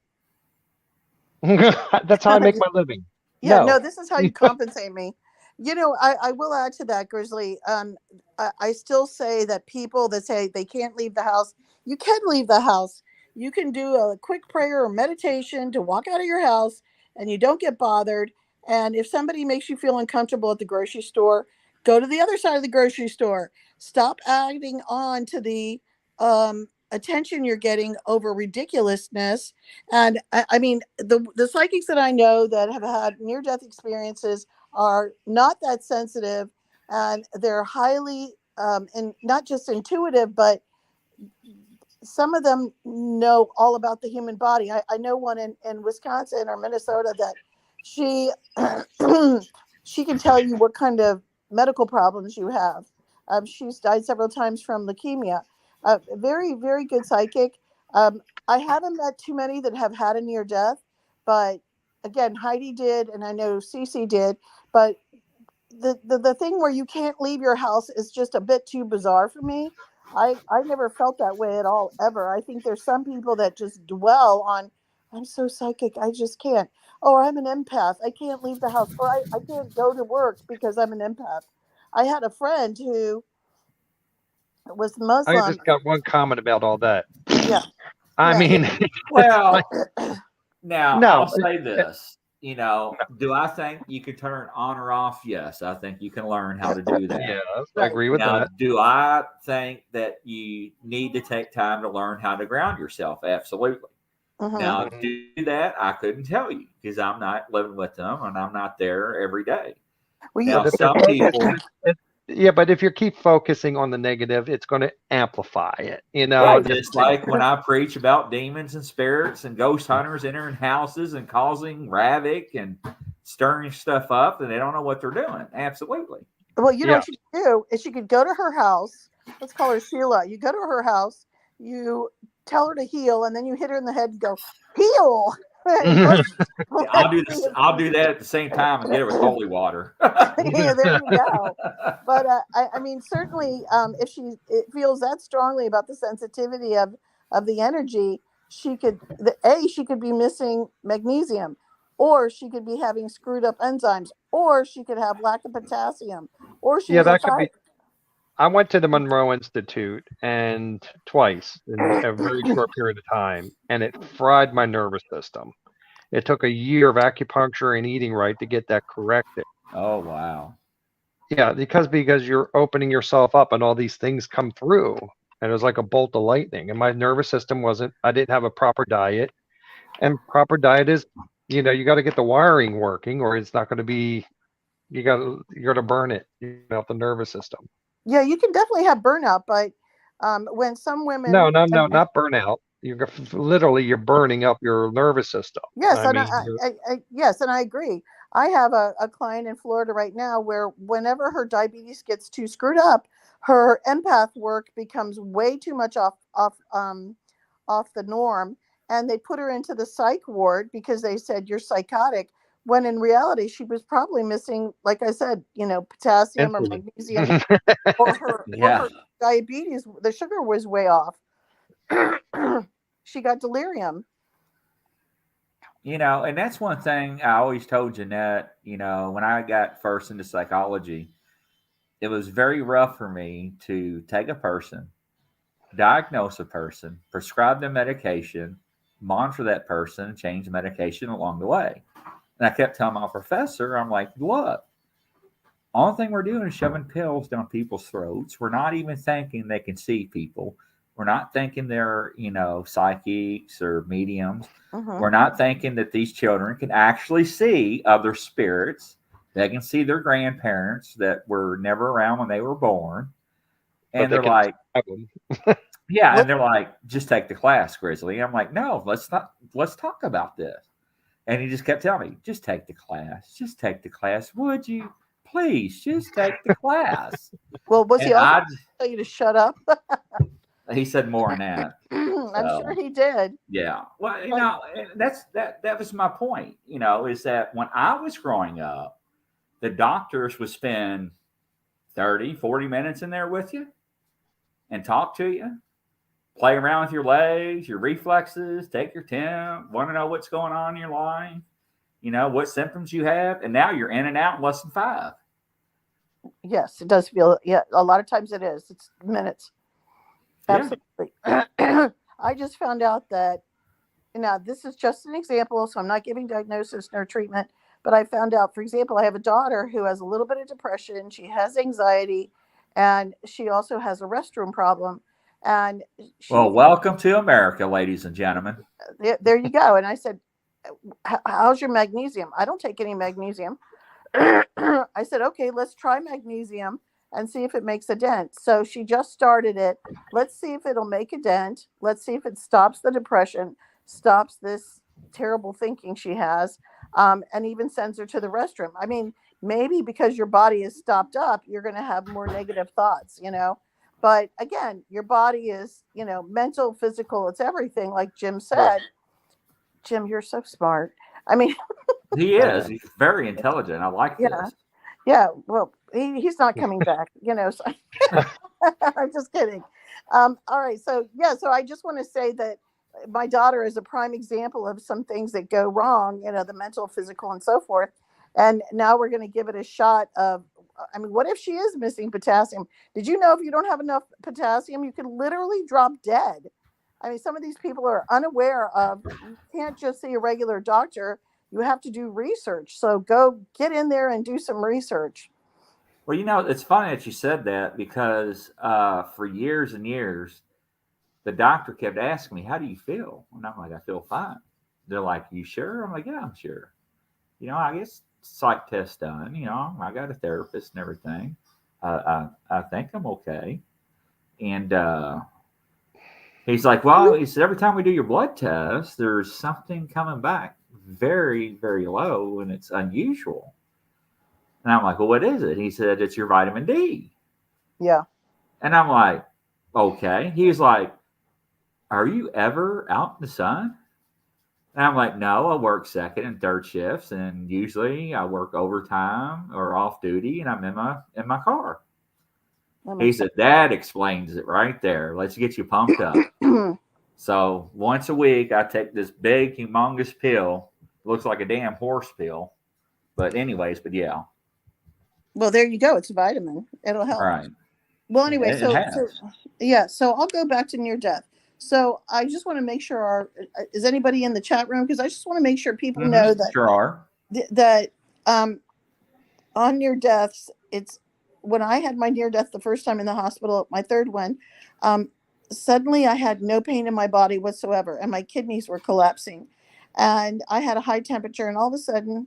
That's how I make my living. Yeah, No. no, this is how you compensate me. I will add to that, Grizzly. I still say that people that say they can't leave the house, you can leave the house. You can do a quick prayer or meditation to walk out of your house and you don't get bothered. And if somebody makes you feel uncomfortable at the grocery store, go to the other side of the grocery store. Stop adding on to the attention you're getting over ridiculousness. And I mean, the psychics that I know that have had near-death experiences are not that sensitive, and they're highly and not just intuitive, but some of them know all about the human body. I know one in Wisconsin or Minnesota that she she can tell you what kind of medical problems you have. She's died several times from leukemia. Very, very good psychic. I haven't met too many that have had a near death, but again, Heidi did, and I know Cece did. But the thing where you can't leave your house is just a bit too bizarre for me. I never felt that way at all, ever. I think there's some people that just dwell on, I'm so psychic, I just can't. Or I'm an empath, I can't leave the house. Or I can't go to work because I'm an empath. I had a friend who was I Muslim. just got one comment about all that. Yeah. I Yeah. mean, Well, now No, I'll say this. Do I think you can turn on or off? Yes, I think you can learn how to do that. yeah, I Right. agree with Now, that. do I think that you need to take time to learn how to ground yourself? Absolutely. Mhm. Now, to do that, I couldn't tell you because I'm not living with them and I'm not there every day. Well, Now, But if some they're people, yeah, but if you keep focusing on the negative, it's going to amplify it. right, That's just like when I preach about demons and spirits and ghost hunters entering houses and causing havoc and stirring stuff up and they don't know what they're doing. Absolutely. Well, you know yeah. what you could do is you could go to her house. Let's call her Sheila. You go to her house, you tell her to heal, and then you hit her in the head and go, heal. I'll do this. I'll do that at the same time and get it with holy water. Yeah, there you go. But I mean, certainly, if it feels that strongly about the sensitivity of the energy, she could she could be missing magnesium, or she could be having screwed up enzymes, or she could have lack of potassium, or Yeah, she's a that could be. I went to the Monroe Institute and twice in a very short period of time, and it fried my nervous system. It took a year of acupuncture and eating right to get that corrected. Oh wow. Yeah, because you're opening yourself up and all these things come through, and it was like a bolt of lightning. And my nervous system wasn't. I didn't have a proper diet, and proper diet is, you got to get the wiring working, or it's not going to be. You're going to burn it out the nervous system. Yeah, you can definitely have burnout, but when some women, No, not burnout. You're burning up your nervous system. yes, I and mean, yes, and I agree. I have a client in Florida right now where whenever her diabetes gets too screwed up, her empath work becomes way too much off the norm, and they put her into the psych ward because they said you're psychotic. When in reality, she was probably missing, like I said, potassium or insulin. magnesium, or her diabetes. The sugar was way off. She got delirium. And that's one thing I always told Ginette, when I got first into psychology, it was very rough for me to take a person, diagnose a person, prescribe them medication, monitor that person, change the medication along the way. And I kept telling my professor, I'm like, look, only thing we're doing is shoving pills down people's throats. We're not even thinking they can see people. We're not thinking they're, psychics or mediums. Mhm. We're not thinking that these children can actually see other spirits. They can see their grandparents that were never around when they were born. And they're like, yeah, and they're like, just take the class, Grizzly. I'm like, no, let's talk about this. And he just kept telling me, just take the class. Just take the class. Would you? Please, just take the class. Well, was he And also tell you to shut up? he said more than that. I'm sure he did. Yeah. Well, that was my point, is that when I was growing up, the doctors would spend 30, 40 minutes in there with you and talk to you, play around with your legs, your reflexes, take your temp, want to know what's going on in your life, what symptoms you have. And now you're in and out in less than 5. Yes, it does feel, a lot of times it is. It's minutes. Absolutely. Yeah. I just found out that, this is just an example, so I'm not giving diagnosis nor treatment, But I found out, for example, I have a daughter who has a little bit of depression. She has anxiety, and she also has a restroom problem. And Well, she, welcome to America, ladies and gentlemen. there you go. And I said, how's your magnesium? I don't take any magnesium. I said, okay, let's try magnesium and see if it makes a dent. So she just started it. Let's see if it'll make a dent. Let's see if it stops the depression, stops this terrible thinking she has, and even sends her to the restroom. I mean, maybe because your body is stopped up, you're going to have more negative thoughts, you know. But again, your body is, you know, mental, physical, it's everything, like Jim said. Jim, you're so smart. I mean, He is. He's very intelligent. I like yeah. this. Yeah, well, he's not coming back, you know. So I'm just kidding. All right, so yeah, so I just want to say that my daughter is a prime example of some things that go wrong, you know, the mental, physical, and so forth. And now we're going to give it a shot of, I mean, what if she is missing potassium? Did you know if you don't have enough potassium, you can literally drop dead? I mean, some of these people are unaware of, you can't just see a regular doctor. You have to do research. So go get in there and do some research. Well, you know, it's funny that you said that because for years and years, the doctor kept asking me, "How do you feel?" And I'm like, "I feel fine." They're like, "You sure?" I'm like, "Yeah, I'm sure." You know, I guess psych test done. You know, I got a therapist and everything. I think I'm okay. And he's like, "Well," he said, "every time we do your blood test, there's something coming back very, very low, and it's unusual." And I'm like, "Well, what is it?" He said, "It's your vitamin D." Yeah. And I'm like, "Okay." He's like, "Are you ever out in the sun?" And I'm like, "No, I work second and third shifts, and usually I work overtime or off duty, and I'm in my car." He said, "That explains it right there. Let's get you pumped up." So once a week, I take this big, humongous pill. It looks like a damn horse pill, but anyways, but yeah, Well, there you go. It's a vitamin. It'll help. right. Well, anyway, It has. yeah, so I'll go back to near death. So I just want to make sure is anybody in the chat room? Because I just want to make sure people know that Sure are. that on near deaths, it's when I had my near death the first time in the hospital, my third one, suddenly I had no pain in my body whatsoever, and my kidneys were collapsing, and I had a high temperature, and all of a sudden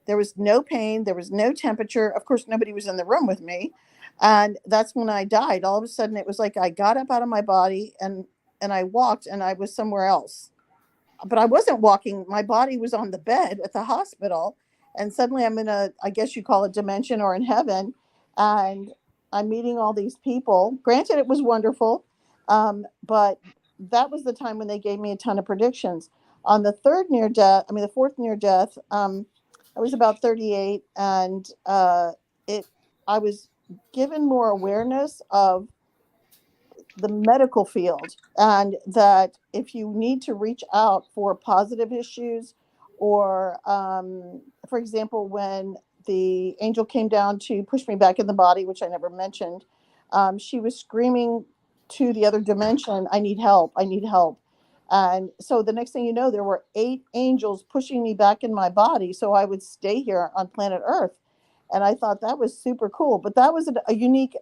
there was no pain, there was no temperature. Of course, nobody was in the room with me. And that's when I died. All of a sudden, it was like I got up out of my body and I walked and I was somewhere else. But I wasn't walking. My body was on the bed at the hospital. And suddenly I'm in I guess you call it dimension or in heaven. And I'm meeting all these people. Granted, it was wonderful. But that was the time when they gave me a ton of predictions. On the fourth near death, I was about 38, and I was given more awareness of the medical field, and that if you need to reach out for positive issues, or for example, when the angel came down to push me back in the body, which I never mentioned, she was screaming to the other dimension, "I need help, I need help." And so the next thing you know, there were 8 angels pushing me back in my body so I would stay here on planet Earth. And I thought that was super cool. But that was a unique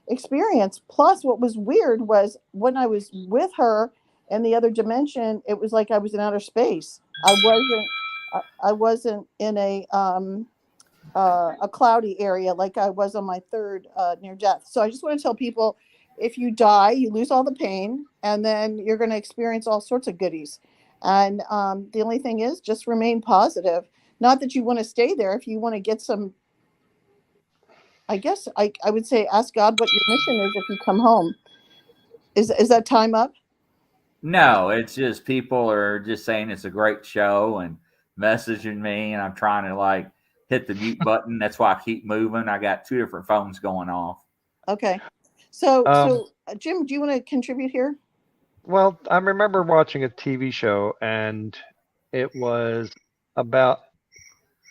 experience. Plus, what was weird was when I was with her in the other dimension, it was like I was in outer space. I wasn't in a cloudy area like I was on my third near death. So I just want to tell people, if you die, you lose all the pain, and then you're going to experience all sorts of goodies. And the only thing is, just remain positive. Not that you want to stay there. If you want to get some, I guess I would say, ask God what your mission is if you come home. Is that time up? No, it's just people are just saying it's a great show and messaging me, and I'm trying to like hit the mute button. That's why I keep moving. I got 2 different phones going off. Okay. So Jim, do you want to contribute here? Well, I remember watching a TV show, and it was about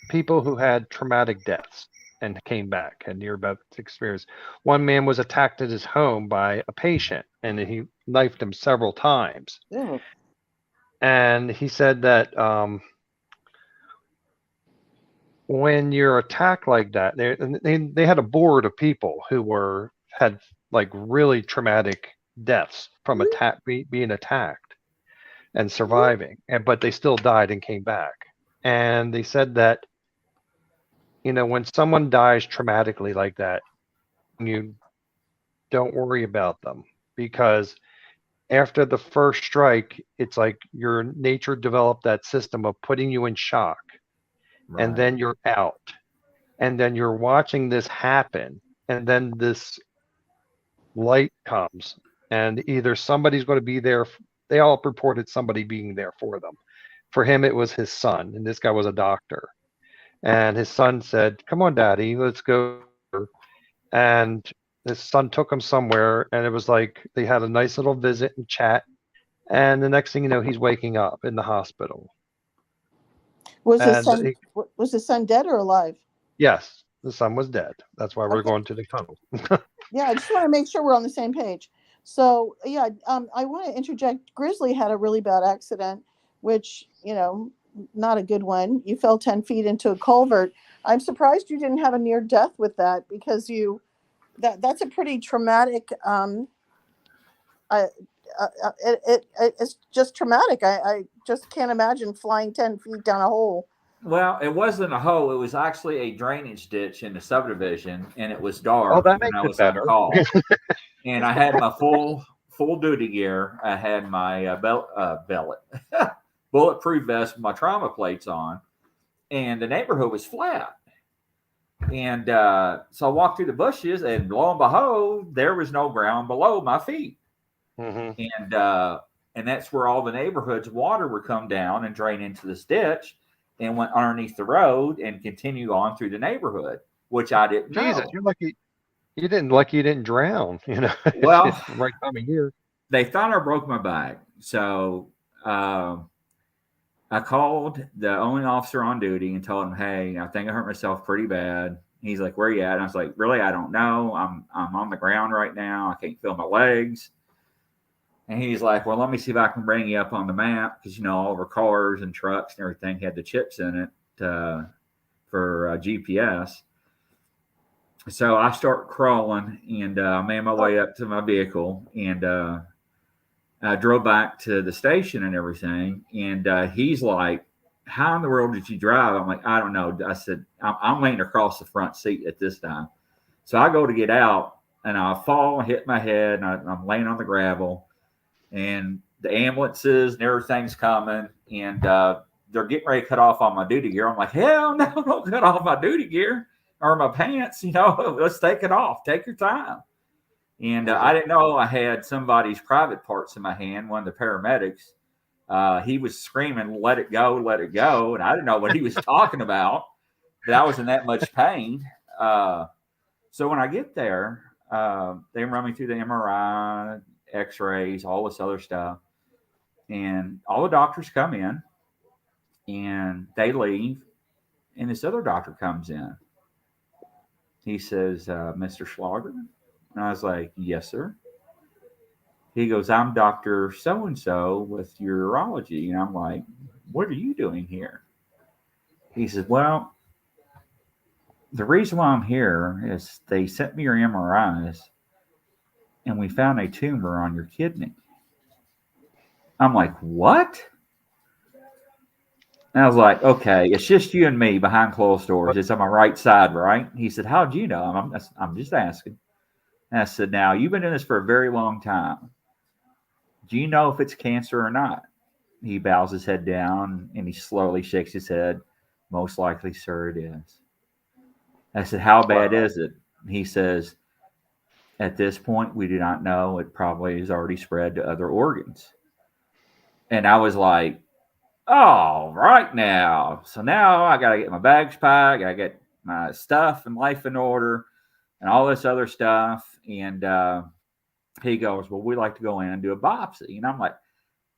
people who had traumatic deaths and came back and near-death experience. One man was attacked at his home by a patient, and he knifed him several times. Yeah. And he said that when you're attacked like that, they had a board of people who had like really traumatic deaths from being attacked and surviving, but they still died and came back. And they said that, when someone dies traumatically like that, you don't worry about them, because after the first strike, it's like your nature developed that system of putting you in shock, and Right. then you're out, and then you're watching this happen, and then this light comes, and either somebody's going to be there. They all reported somebody being there for them. For him, it was his son, and this guy was a doctor. And his son said, "Come on, Daddy, let's go." And his son took him somewhere, and it was like they had a nice little visit and chat. And the next thing you know, he's waking up in the hospital. Was his And son was his son dead or alive? Yes, the son was dead. That's why we're Okay. going to the tunnel. Yeah, I just want to make sure we're on the same page. So yeah, I want to interject. Grizzly had a really bad accident, which not a good one. You fell 10 feet into a culvert. I'm surprised you didn't have a near death with that, because that's a pretty traumatic. It's just traumatic. I just can't imagine flying 10 feet down a hole. Well, it wasn't a hole. It was actually a drainage ditch in the subdivision, and it was dark Oh, that when makes I it was on better. call. And I had my full duty gear. I had my bulletproof vest with my trauma plates on, and the neighborhood was flat. And so I walked through the bushes, and lo and behold, there was no ground below my feet. Mm-hmm. And that's where all the neighborhood's water would come down and drain into this ditch and went underneath the road and continue on through the neighborhood, which I didn't know. Jesus, you're lucky. You didn't drown. Well, right time of year. They thought I broke my back, so I called the only officer on duty and told him, "Hey, I think I hurt myself pretty bad." He's like, "Where you at?" And I was like, "Really, I don't know. I'm on the ground right now. I can't feel my legs." And he's like, "Well, let me see if I can bring you up on the map, because all of our cars and trucks and everything had the chips in it for GPS." So I start crawling, and I made my way up to my vehicle, and I drove back to the station and everything. And he's like, "How in the world did you drive?" I'm like, "I don't know." I said, I'm laying across the front seat at this time. So I go to get out, and I fall and hit my head, and I'm laying on the gravel, and the ambulances and everything's coming, and they're getting ready to cut off on my duty gear. I'm like, "Hell no, don't cut off my duty gear or my pants. Let's take it off. Take your time." And I didn't know I had somebody's private parts in my hand, one of the paramedics. He was screaming, "Let it go, let it go." And I didn't know what he was talking about, but I was in that much pain. So when I get there, they run me through the MRI, x-rays, all this other stuff. And all the doctors come in, and they leave. And this other doctor comes in. He says, "Mr. Schlager?" And I was like, "Yes, sir." He goes, "I'm Dr. So-and-so with urology." And I'm like, "What are you doing here?" He says, "Well, the reason why I'm here is they sent me your MRIs, and we found a tumor on your kidney." I'm like, "What?" And I was like, "Okay, it's just you and me behind closed doors. It's on my right side, right?" He said, "How'd you know?" I'm just asking. And I said, "Now, you've been doing this for a very long time. Do you know if it's cancer or not?" He bows his head down, and he slowly shakes his head. "Most likely, sir, it is." I said, "How bad is it?" He says, "At this point, we do not know. It probably has already spread to other organs." And I was like, "All right now. So now I got to get my bags packed. I got to get my stuff and life in order and all this other stuff." And he goes, "Well, we like to go in and do a biopsy." And I'm like,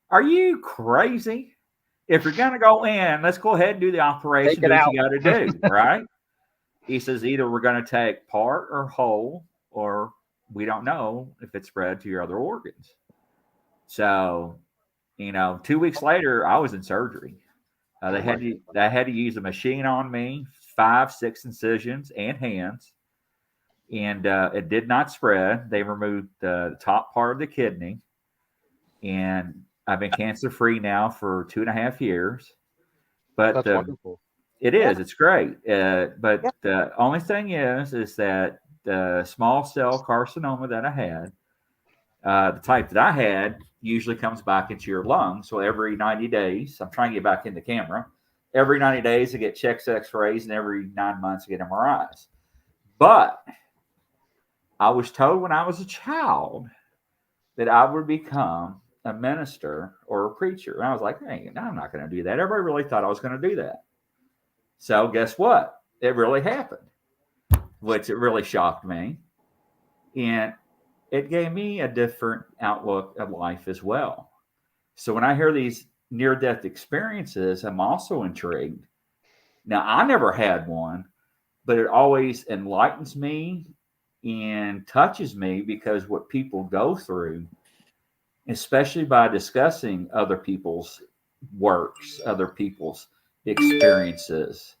"Are you crazy? If you're going to go in, let's go ahead and do the operation. Do what you got to do, right?" He says, "Either we're going to take part or whole, or we don't know if it's spread to your other organs." So, 2 weeks later, I was in surgery. They had to use a machine on me, 5, 6 incisions and hands, and it did not spread. They removed the top part of the kidney, and I've been cancer free now for 2.5 years. But That's wonderful. it Yeah. is, it's great. But Yep. the only thing is that the small cell carcinoma that I had, the type that I had, usually comes back into your lungs. So every 90 days, I'm trying to get back in the camera. Every 90 days, I get chest X-rays, and every 9 months, I get MRIs. But I was told when I was a child that I would become a minister or a preacher. And I was like, hey, I'm not going to do that. Everybody really thought I was going to do that. So guess what? It really happened, which it really shocked me. And it gave me a different outlook of life as well. So when I hear these near-death experiences, I'm also intrigued. Now, I never had one, but it always enlightens me and touches me because what people go through, especially by discussing other people's works, other people's experiences,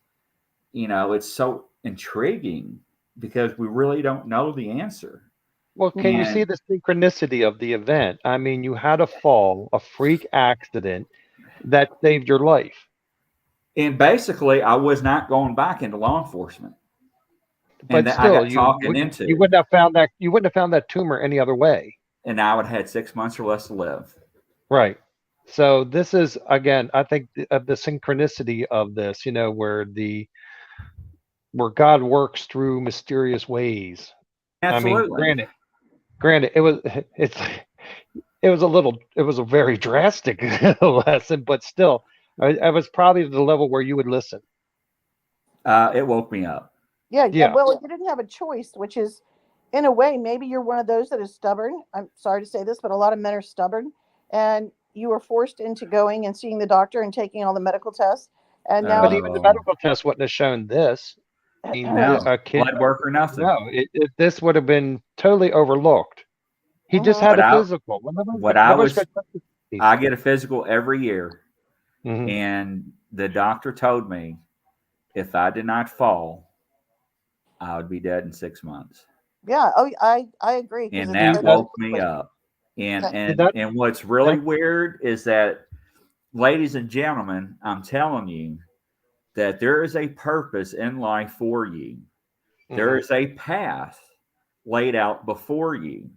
it's so intriguing because we really don't know the answer. Well, can you see And, the synchronicity of the event? I mean, you had a fall, a freak accident that saved your life. and basically, I was not going back into law enforcement, and But that I still, got talking into, you wouldn't have found that tumor any other way. and I would have had 6 months or less to live. Right. So this is again, I think of the synchronicity of this, where God works through mysterious ways. I mean, Absolutely. granted, it was a very drastic lesson, but still, I was probably to the level where you would listen. It woke me up. Yeah. Yeah. Well, you didn't have a choice, which is, in a way, maybe you're one of those that is stubborn. I'm sorry to say this, but a lot of men are stubborn, and you were forced into going and seeing the doctor and taking all the medical tests. And now, But even the medical test wouldn't have shown this. I mean, No, a kid, blood work or nothing. no, this would have been totally overlooked. He just had But a physical. I get a physical every year, Mhm. and the doctor told me if I did not fall, I would be dead in 6 months. yeah. Oh, I agree. 'Cause And it's that so woke me quick. up. And Yeah. and what's really weird is that, ladies and gentlemen, I'm telling you that there is a purpose in life for you. There is a path laid out before you.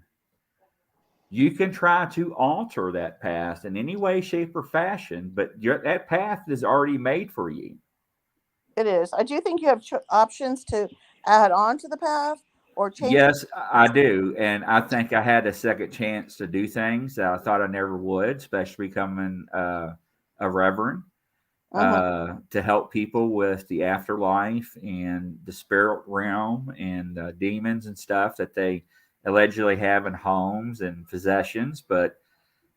You can try to alter that path in any way, shape, or fashion, but that path is already made for you. It is. I do think you have options to add on to the path or change. Yes, I do. And I think I had a second chance to do things that I thought I never would, especially becoming a reverend, to help people with the afterlife and the spirit realm and demons and stuff that they allegedly have in homes and possessions. But,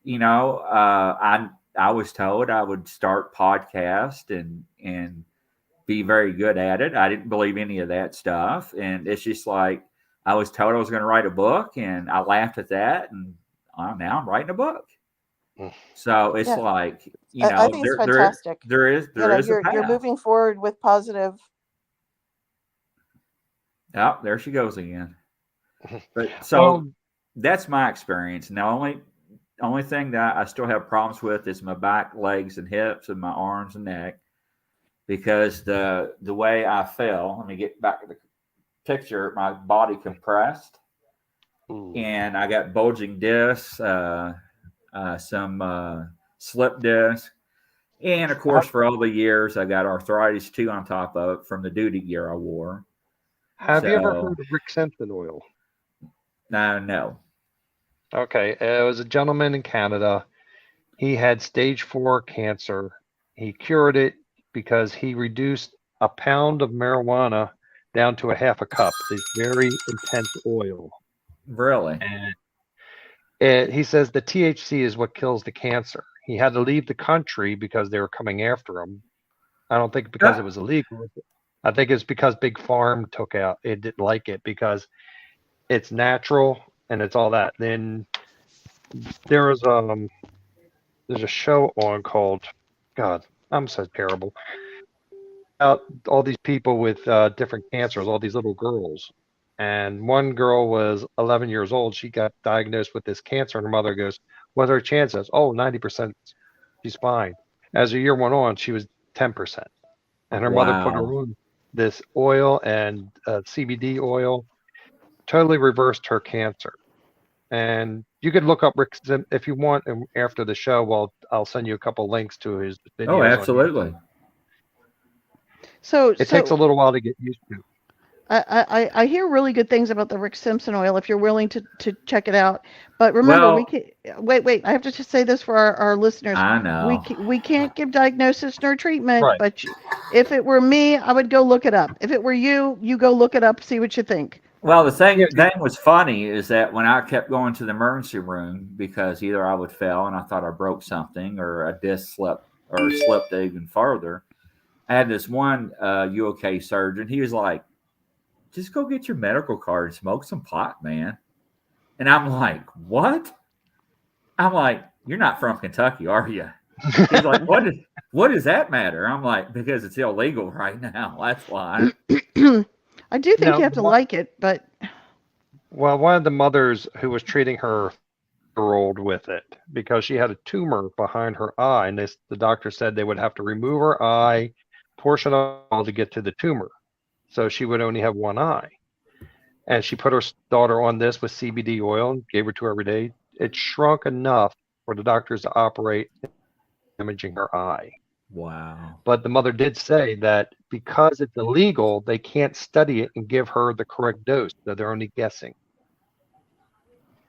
I was told I would start podcast and be very good at it. I didn't believe any of that stuff. And it's just like, I was told I was going to write a book, and I laughed at that. And now I'm writing a book. So it's like, I think it's fantastic. there is a path. You're moving forward with positive. Oh, there she goes again. But so that's my experience. Now, only thing that I still have problems with is my back, legs, and hips, and my arms and neck, because the way I fell. Let me get back to the picture. My body compressed, and I got bulging discs, some slip disc, and of course, for all the years, I got arthritis too on top of it from the duty gear I wore. Have you ever heard of Rick Simpson oil? No. Okay, it was a gentleman in Canada. He had stage 4 cancer. He cured it because he reduced a pound of marijuana down to a half a cup. This very intense oil. Really? And he says the THC is what kills the cancer. He had to leave the country because they were coming after him. I don't think because it was illegal. I think it's because Big Farm it didn't like it because it's natural and it's all that. Then there's a show on called, God, I'm so terrible. out all these people with different cancers, all these little girls. And one girl was 11 years old. She got diagnosed with this cancer, and her mother goes, "What are her chances?" "Oh, 90%. She's fine." As the year went on, she was 10%. And her mother put her Wow. on this oil and CBD oil, totally reversed her cancer. And you could look up Rick if you want. And after the show, I'll send you a couple links to his videos. Oh, on absolutely. YouTube. So It takes a little while to get used to. I hear really good things about the Rick Simpson oil if you're willing to check it out. But remember, we Well, can wait. I have to just say this for our listeners. I know. We can't give diagnosis nor treatment, Right. but if it were me, I would go look it up. If it were you, you go look it up, see what you think. Well, the thing Yeah, thing was funny is that when I kept going to the emergency room because either I would fail and I thought I broke something or a disc slipped even farther, I had this one UK surgeon. He was like, "Just go get your medical card and smoke some pot, man." And I'm like, "What?" I'm like, "You're not from Kentucky, are you?" He's like, "What does that matter?" I'm like, "Because it's illegal right now. That's why." I do think Now, you have to like it, but well, one of the mothers who was treating her year-old with it because she had a tumor behind her eye, and the doctor said they would have to remove her eye portion of all to get to the tumor, so she would only have one eye. And she put her daughter on this with CBD oil and gave her to her every day. It shrunk enough for the doctors to operate, damaging her eye. Wow. But the mother did say that because it's illegal, they can't study it and give her the correct dose, that they're only guessing.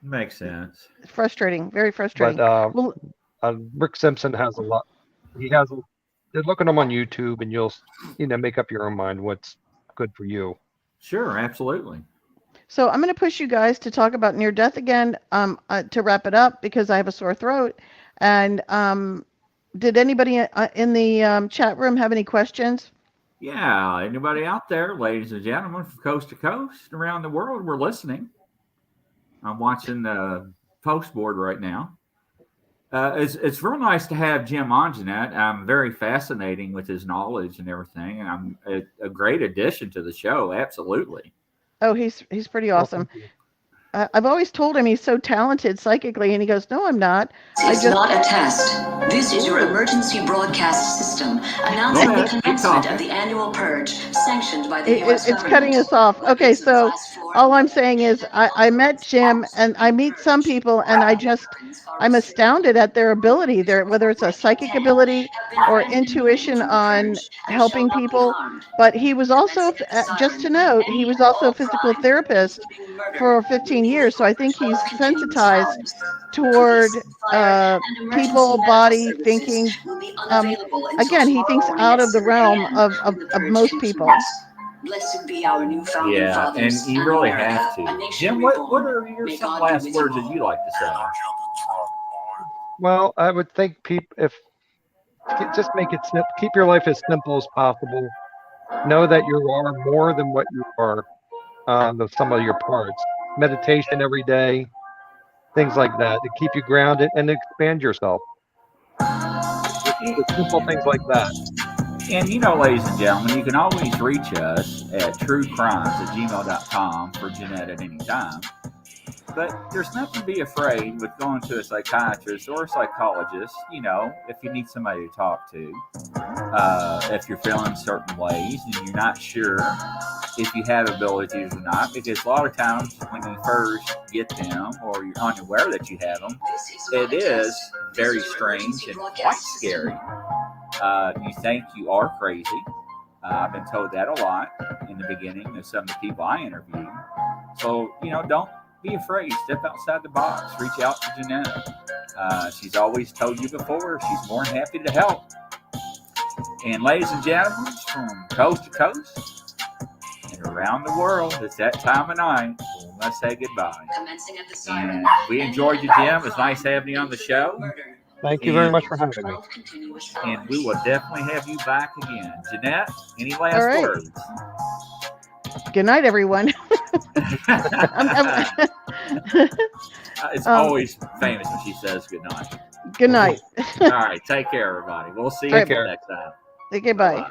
Makes sense. it's frustrating, very frustrating. But Well, Rick Simpson has a lot. He has. Look at him on YouTube, and you'll make up your own mind what's good for you. Sure, absolutely. so I'm going to push you guys to talk about near death again to wrap it up because I have a sore throat. And did anybody in the chat room have any questions? Yeah, anybody out there, ladies and gentlemen, from coast to coast around the world, we're listening. I'm watching the post board right now. It's real nice to have Jim on, Ginette. I'm very fascinating with his knowledge and everything, and I'm a great addition to the show. Absolutely. Oh, he's pretty awesome. I've always told him he's so talented psychically, and he goes, "No, I'm not. It's not a test. This is your emergency broadcast system announcing the commencement of the annual purge sanctioned by the U.S. It's cutting us off." Okay, so all I'm saying is I met Jim, and I meet some people, and I'm astounded at their ability, whether it's a psychic ability or intuition on helping people. But he was also, just to note, he was also a physical therapist for 15 years. So I think he's sensitized toward people, body, thinking. Again, he thinks out of the realm of most people. Blessed be our new founding fathers. And you really have to. Jim, what are some last words that you like to say? Well, I would think just make it simple. Keep your life as simple as possible. Know that you are more than what you are. The sum of your parts. Meditation every day, things like that to keep you grounded and expand yourself. Simple things like that. And ladies and gentlemen, you can always reach us at truecrimes@gmail.com for Ginette at any time. But there's nothing to be afraid with going to a psychiatrist or a psychologist, if you need somebody to talk to. If you're feeling certain ways and you're not sure if you have abilities or not, because a lot of times when you first get them or you're unaware that you have them, it is very strange and quite scary. You think you are crazy. I've been told that a lot in the beginning of some of the people I interviewed. So, don't be afraid. Step outside the box. Reach out to Ginette. She's always told you before. She's more than happy to help. And ladies and gentlemen, from coast to coast and around the world, it's that time of night. We must say goodbye. And we enjoyed you, Jim. It was nice having you on the show. Thank you very much for having me. And we will definitely have you back again. Ginette, any last words? Good night, everyone. It's always famous when she says good night. Good night. All right. Take care, everybody. We'll see you next time. Okay, bye.